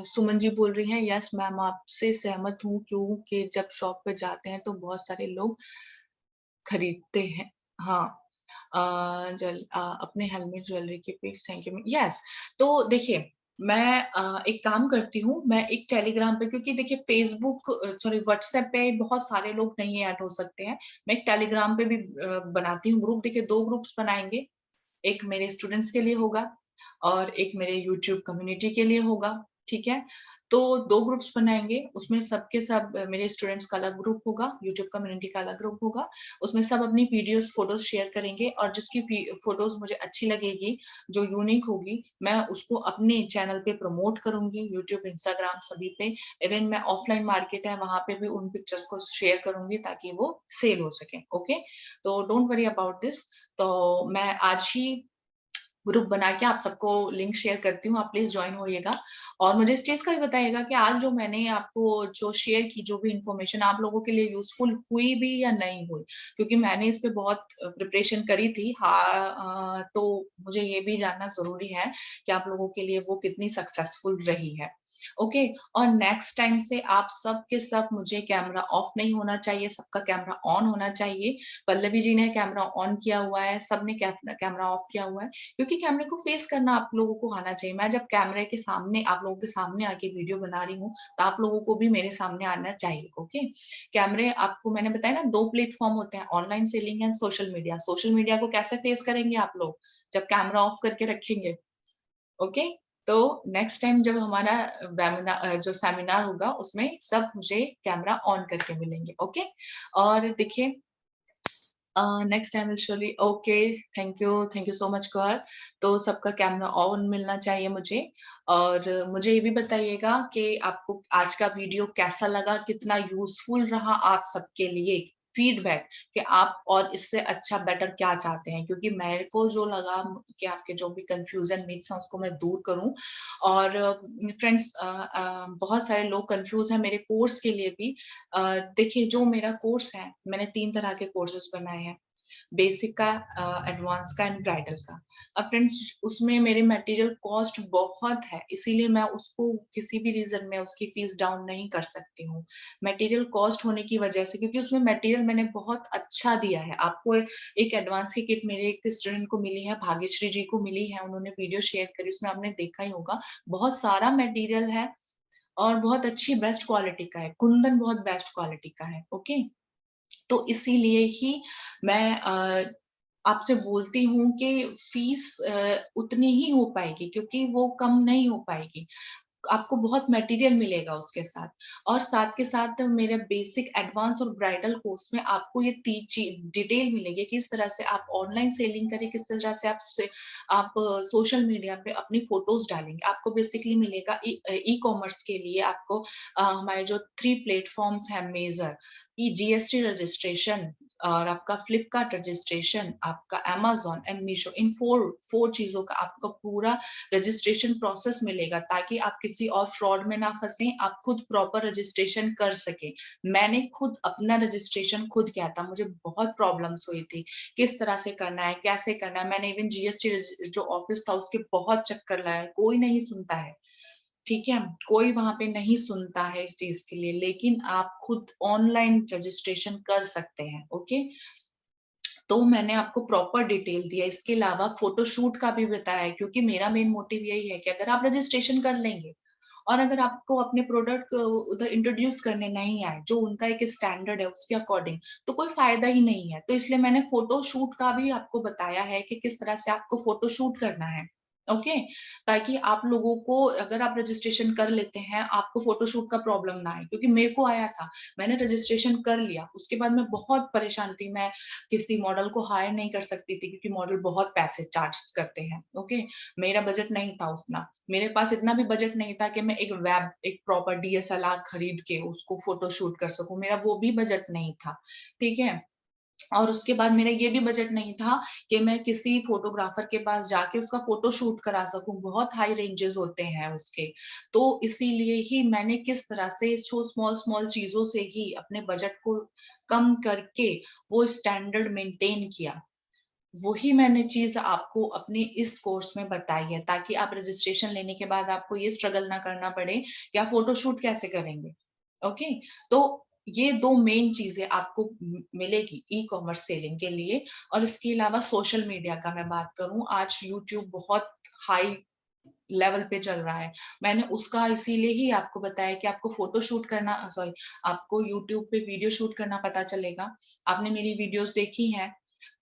सुमन जी बोल रही हैं, यस मैम आपसे सहमत हूँ, क्योंकि जब शॉप पे जाते हैं तो बहुत सारे लोग खरीदते हैं। हाँ, अपने हेलमेट ज्वेलरी के पिक्स, थैंक यू। यस, तो देखिए मैं एक काम करती हूँ, मैं एक टेलीग्राम पे, क्योंकि देखिए फेसबुक सॉरी व्हाट्सएप पे बहुत सारे लोग नहीं ऐड हो सकते हैं। मैं एक टेलीग्राम पे भी बनाती हूँ ग्रुप। देखिए 2 ग्रुप्स बनाएँगे, एक मेरे स्टूडेंट्स के लिए होगा और एक मेरे यूट्यूब कम्युनिटी के लिए होगा, ठीक है? तो 2 ग्रुप्स बनाएँगे, उसमें सब के सब मेरे स्टूडेंट्स का अलग ग्रुप होगा, यूट्यूब कम्युनिटी का अलग ग्रुप होगा। उसमें सब अपनी वीडियोज़, फ़ोटोज़ शेयर करेंगे और जिसकी फ़ोटोज़ मुझे अच्छी लगेगी, जो यूनिक होगी, मैं उसको अपने चैनल पे प्रमोट करूँगी, यूट्यूब, इंस्टाग्राम सभी पे। इवन मैं ऑफलाइन मार्केट है, वहाँ पे भी उन पिक्चर्स को शेयर करूँगी ताकि वो सेल हो सके, ओके? तो डोंट वरी अबाउट दिस। तो मैं आज ही ग्रुप बना के आप सबको लिंक शेयर करती हूँ, आप प्लीज़ जॉइन होइएगा। और मुझे इस चीज़ का भी बताइएगा कि आज जो मैंने आपको जो शेयर की, जो भी इन्फॉर्मेशन आप लोगों के लिए यूज़फुल हुई भी या नहीं हुई? क्योंकि मैंने इस पे बहुत प्रिपरेशन करी थी। तो मुझे ये भी जानना ज़रूरी है कि आप लोगों के लिए वो कितनी सक्सेसफुल रही है। ओके? और नेक्स्ट टाइम से आप सब के सब, मुझे कैमरा ऑफ नहीं होना चाहिए, सबका कैमरा ऑन होना चाहिए। पल्लवी जी ने कैमरा ऑन किया हुआ है, सबने कैमरा ऑफ किया हुआ है। क्योंकि कैमरे को फेस करना आप लोगों को आना चाहिए। मैं जब कैमरे के सामने, आप लोगों के सामने आके वीडियो बना रही हूँ, तो आप लोगों को भी मेरे सामने आना चाहिए, ओके? कैमरे, आपको मैंने बताया ना 2 प्लेटफ़ॉर्म होते हैं, online selling and social media. Social media को कैसे फेस करेंगे आप लोग? जब कैमरा ऑफ करके रखेंगे, ओके? तो नेक्स्ट टाइम जब हमारा जो सेमिनार होगा, उसमें सब मुझे कैमरा ऑन करके मिलेंगे, ओके? और देखिए, next time will surely, okay, thank you so much Gaur. तो सबका कैमरा ऑन मिलना चाहिए मुझे। और मुझे ये भी बताइएगा कि आपको आज का वीडियो कैसा लगा, कितना यूज़फुल रहा आप सबके लिए? फीडबैक कि आप और इससे अच्छा बेटर क्या चाहते हैं? क्योंकि मेरे को जो लगा कि आपके जो भी कन्फ्यूज़न, मिथ्स हैं, उसको मैं दूर करूँ। और फ्रेंड्स, बहुत सारे लोग कन्फ्यूज़ हैं मेरे कोर्स के लिए भी। अ, देखिए जो मेरा कोर्स है, मैंने 3 तरह के कोर्सेज़ बनाए हैं। बेसिक का, एडवांस का एंड ब्राइडल का। अब फ्रेंड्स, उसमें मेरे मटेरियल कॉस्ट बहुत है, इसीलिए मैं उसको किसी भी रीज़न में उसकी फीस डाउन नहीं कर सकती हूँ। मटेरियल कॉस्ट होने की वजह से, क्योंकि उसमें मटेरियल मैंने बहुत अच्छा दिया है। आपको एक एडवांस की किट मेरे एक स्टूडेंट को मिली है, भाग्यश्री जी को मिली है, उन्होंने वीडियो शेयर करी, उसमें आपने देखा ही होगा। बहुत सारा मटेरियल है और बहुत अच्छी बेस्ट क्वालिटी का है। कुंदन बहुत बेस्ट क्वालिटी का है, ओके? तो इसीलिए ही मैं आपसे बोलती हूँ कि फीस उतनी ही हो पाएगी, क्योंकि वो कम नहीं हो पाएगी। आपको बहुत मटेरियल मिलेगा उसके साथ। और साथ के साथ मेरे बेसिक, एडवांस और ब्राइडल कोर्स में आपको ये ती ची डिटेल मिलेगी, किस तरह से आप ऑनलाइन सेलिंग करें, किस तरह से आप सोशल मीडिया पे अपनी फ़ोटोज़ डालेंगे। आपको बेसिकली मिलेगा ई-कॉमर्स के लिए आपको हमारे जो 3 प्लेटफ़ॉर्म्स हैं मेजर, जीएसटी रजिस्ट्रेशन और आपका फ्लिपकार्ट रजिस्ट्रेशन, आपका अमेज़न एंड मीशो, इन 4 चीज़ों का आपका पूरा रजिस्ट्रेशन प्रोसेस मिलेगा, ताकि आप किसी और फ्रॉड में ना फँसें, आप खुद प्रॉपर रजिस्ट्रेशन कर सकें। मैंने खुद अपना रजिस्ट्रेशन खुद किया था, मुझे बहुत प्रॉब्लम्स हुई थी, किस तरह से करना है, कैसे करना है। मैंने इवन जीएसटी जो ऑफ़िस था उसके बहुत चक्कर लगाए, कोई नहीं सुनता है, ठीक है? कोई वहाँ पे नहीं सुनता है इस चीज़ के लिए, लेकिन आप खुद ऑनलाइन रजिस्ट्रेशन कर सकते हैं, ओके? तो मैंने आपको प्रॉपर डिटेल दिया। इसके अलावा फ़ोटोशूट का भी बताया है, क्योंकि मेरा मेन मोटिव यही है कि अगर आप रजिस्ट्रेशन कर लेंगे और अगर आपको अपने प्रोडक्ट को उधर इंट्रोड्यूस करने नहीं आए, जो उनका एक स्टैंडर्ड है उसके अकॉर्डिंग, तो कोई फ़ायदा ही नहीं है। तो इसलिए मैंने फ़ोटोशूट का भी आपको बताया है कि किस तरह से आपको फ़ोटोशूट करना है, ओके? ताकि आप लोगों को, अगर आप रजिस्ट्रेशन कर लेते हैं, आपको फ़ोटोशूट का प्रॉब्लम ना आए, क्योंकि मेरे को आया था। मैंने रजिस्ट्रेशन कर लिया, उसके बाद मैं बहुत परेशान थी। मैं किसी मॉडल को हायर नहीं कर सकती थी, क्योंकि मॉडल बहुत पैसे चार्ज करते हैं, ओके? मेरा बजट नहीं था उतना। मेरे पास इतना भी बजट नहीं था कि मैं एक प्रॉपर डीएसएलआर खरीद के उसको फ़ोटो शूट कर सकूँ, मेरा वो भी बजट नहीं था, ठीक है? और उसके बाद मेरा ये भी बजट नहीं था कि मैं किसी फ़ोटोग्राफ़र के पास जाके उसका फ़ोटो शूट करा सकूँ, बहुत हाई रेंजेज़ होते हैं उसके। तो इसीलिए ही मैंने किस तरह से सो स्मॉल-स्मॉल चीज़ों से ही अपने बजट को कम करके वो स्टैंडर्ड मेंटेन किया। वही मैंने चीज़ आपको अपने इस कोर्स में बताई है, ताकि आप रजिस्ट्रेशन लेने के बाद आपको ये स्ट्रगल ना करना पड़े कि आप फ़ोटोशूट कैसे करेंगे, ओके? तो ये 2 मेन चीज़ें आपको मिलेगी ई-कॉमर्स सेलिंग के लिए। और इसके अलावा सोशल मीडिया का मैं बात करूँ, आज यूट्यूब बहुत हाई लेवल पे चल रहा है। मैंने उसका इसीलिए ही आपको बताया कि आपको फोटो शूट करना, सॉरी, आपको यूट्यूब पे वीडियो शूट करना पता चलेगा। आपने मेरी वीडियोस देखी हैं,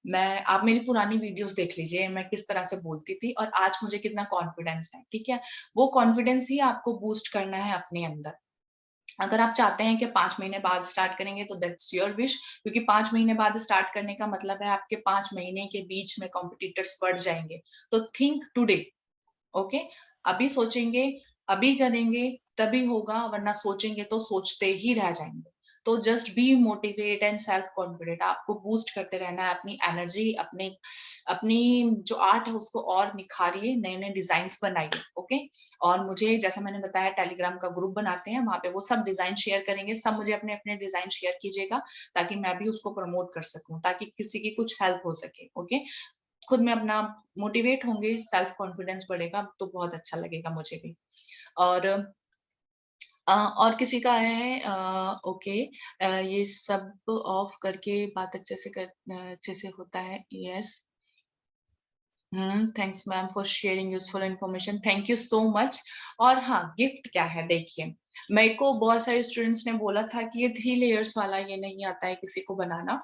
आप मेरी पुरानी वीडियोस देख लीजिए, मैं किस तरह से बोलती थी और आज मुझे कितना कॉन्फिडेंस है। ठीक है, वो कॉन्फिडेंस ही आपको बूस्ट करना है अपने अंदर। अगर आप चाहते हैं कि 5 महीने बाद स्टार्ट करेंगे तो दैट्स योर विश, क्योंकि 5 महीने बाद स्टार्ट करने का मतलब है आपके 5 महीने के बीच में कॉम्पिटिटर्स बढ़ जाएंगे। तो थिंक टुडे, ओके? अभी सोचेंगे, अभी करेंगे, तभी होगा, वरना सोचेंगे तो सोचते ही रह जाएंगे। तो just be motivate and self confident, आपको बूस्ट करते रहना है अपनी एनर्जी, अपने अपनी जो आर्ट है उसको और निखारिए, नए नए डिजाइन बनाइए। ओके, और मुझे जैसा मैंने बताया टेलीग्राम का ग्रुप बनाते हैं, वहां पे वो सब डिजाइन शेयर करेंगे, सब मुझे अपने अपने डिजाइन शेयर कीजिएगा ताकि मैं भी उसको प्रमोट कर सकूं, ताकि किसी की कुछ हेल्प हो सके। ओके, खुद में अपना मोटिवेट होंगे, सेल्फ कॉन्फिडेंस बढ़ेगा तो बहुत अच्छा लगेगा मुझे भी। और और किसी का है ओके, ये सब ऑफ करके बात अच्छे से होता है। Yes, thanks ma'am for sharing useful information, thank you so much. और हाँ, गिफ्ट क्या है, देखिए मेरे को बहुत सारे स्टूडेंट्स ने बोला था कि ये 3 लेयर्स वाला ये नहीं आता है किसी को बनाना,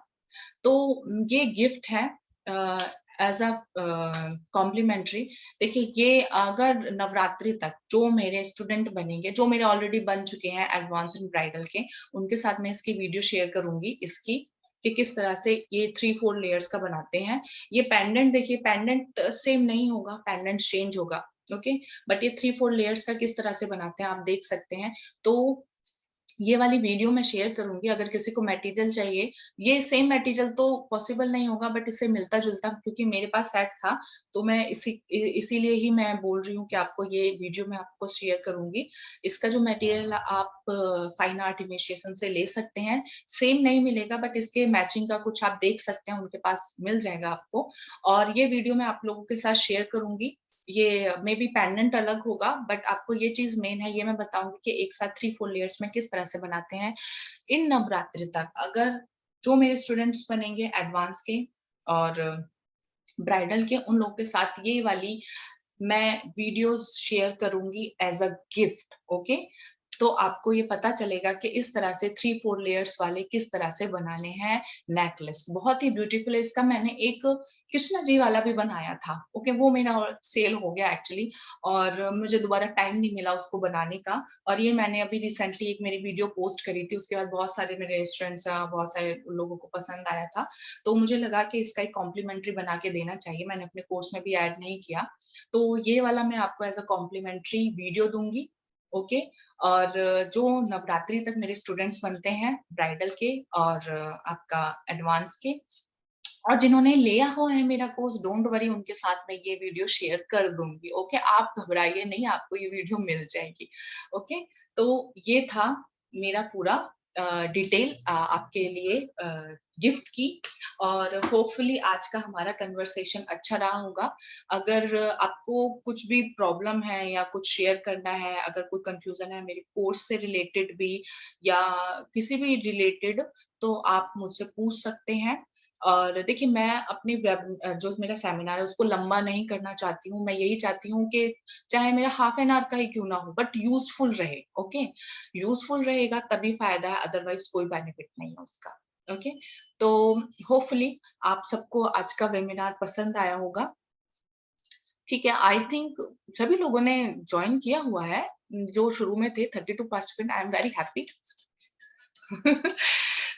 तो ये गिफ्ट है एज अ कॉम्प्लीमेंट्री। देखिए, ये अगर नवरात्रि तक जो मेरे स्टूडेंट बनेंगे, जो मेरे ऑलरेडी बन चुके हैं एडवांस एंड ब्राइडल के, उनके साथ मैं इसकी वीडियो शेयर करूंगी इसकी, कि किस तरह से ये 3-4 लेयर्स का बनाते हैं। ये पेंडेंट, देखिए पेंडेंट सेम नहीं होगा, पेंडेंट चेंज होगा। ओके, बट ये 3-4 लेयर्स का किस तरह से बनाते हैं आप देख सकते हैं। तो ये वाली वीडियो मैं शेयर करूंगी, अगर किसी को मटेरियल चाहिए। ये सेम मटेरियल तो पॉसिबल नहीं होगा, बट इससे मिलता जुलता, क्योंकि मेरे पास सेट था, तो मैं इसीलिए ही मैं बोल रही हूँ कि आपको ये वीडियो मैं आपको शेयर करूंगी। इसका जो मटेरियल आप फाइन आर्ट इनिशिएशन से ले सकते हैं, सेम नहीं मिलेगा, बट इसके मैचिंग का कुछ आप देख सकते हैं, उनके पास मिल जाएगा आपको। और ये वीडियो मैं आप लोगों के साथ शेयर करूंगी। ये मे बी पेंडेंट अलग होगा, बट आपको ये चीज मेन है, ये मैं बताऊंगी कि एक साथ 3-4 लेयर्स में किस तरह से बनाते हैं इन नवरात्रि तक। अगर जो मेरे स्टूडेंट्स बनेंगे एडवांस के और ब्राइडल के, उन लोगों के साथ ये वाली मैं वीडियोस शेयर करूंगी एज अ गिफ्ट। ओके, तो आपको ये पता चलेगा कि इस तरह से 3-4 लेयर्स वाले किस तरह से बनाने हैं नेकलेस। बहुत ही ब्यूटीफुल है। इसका मैंने एक कृष्णा जी वाला भी बनाया था। ओके, वो मेरा सेल हो गया एक्चुअली, और मुझे दोबारा टाइम नहीं मिला उसको बनाने का। और ये मैंने अभी रिसेंटली एक मेरी वीडियो पोस्ट करी थी, उसके बाद बहुत सारे मेरे स्टूडेंट्स, बहुत सारे लोगों को पसंद आया था, तो मुझे लगा कि इसका एक कॉम्प्लीमेंट्री बना के देना चाहिए। मैंने अपने कोर्स में भी ऐड नहीं किया, तो ये वाला मैं आपको एज अ कॉम्प्लीमेंट्री वीडियो दूंगी। ओके, और जो नवरात्रि तक मेरे स्टूडेंट्स बनते हैं ब्राइडल के और आपका एडवांस के, और जिन्होंने लिया हुआ है मेरा कोर्स, डोंट वरी, उनके साथ मैं ये वीडियो शेयर कर दूंगी। ओके, आप घबराइए नहीं, आपको ये वीडियो मिल जाएगी। ओके, तो ये था मेरा पूरा डिटेल आपके लिए गिफ्ट की। और होपफुली आज का हमारा कन्वर्सेशन अच्छा रहा होगा। अगर आपको कुछ भी प्रॉब्लम है या कुछ शेयर करना है, अगर कोई कंफ्यूजन है मेरे कोर्स से रिलेटेड भी या किसी भी रिलेटेड, तो आप मुझसे पूछ सकते हैं। और देखिए, मैं अपनी जो मेरा सेमिनार है उसको लंबा नहीं करना चाहती हूँ। मैं यही चाहती हूँ कि चाहे मेरा हाफ एन आवर का ही क्यों ना हो, बट यूजफुल रहे। ओके, यूजफुल रहेगा तभी फायदा है, अदरवाइज कोई बेनिफिट नहीं है उसका। ओके, तो होपफुली आप सबको आज का वेबिनार पसंद आया होगा। ठीक है, आई थिंक सभी लोगों ने ज्वाइन किया हुआ है, जो शुरू में थे 32 participant. I am very happy.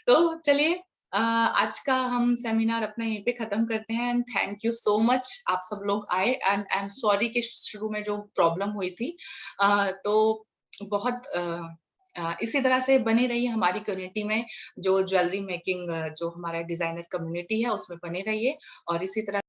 तो चलिए, आज का हम सेमिनार अपना यहीं पे खत्म करते हैं। And thank you so much, आप सब लोग आए। एंड आई एम सॉरी कि शुरू में जो प्रॉब्लम हुई थी, तो बहुत इसी तरह से बने रहिए हमारी कम्युनिटी में, जो ज्वेलरी मेकिंग, जो हमारा डिजाइनर कम्युनिटी है उसमें बने रहिए, और इसी तरह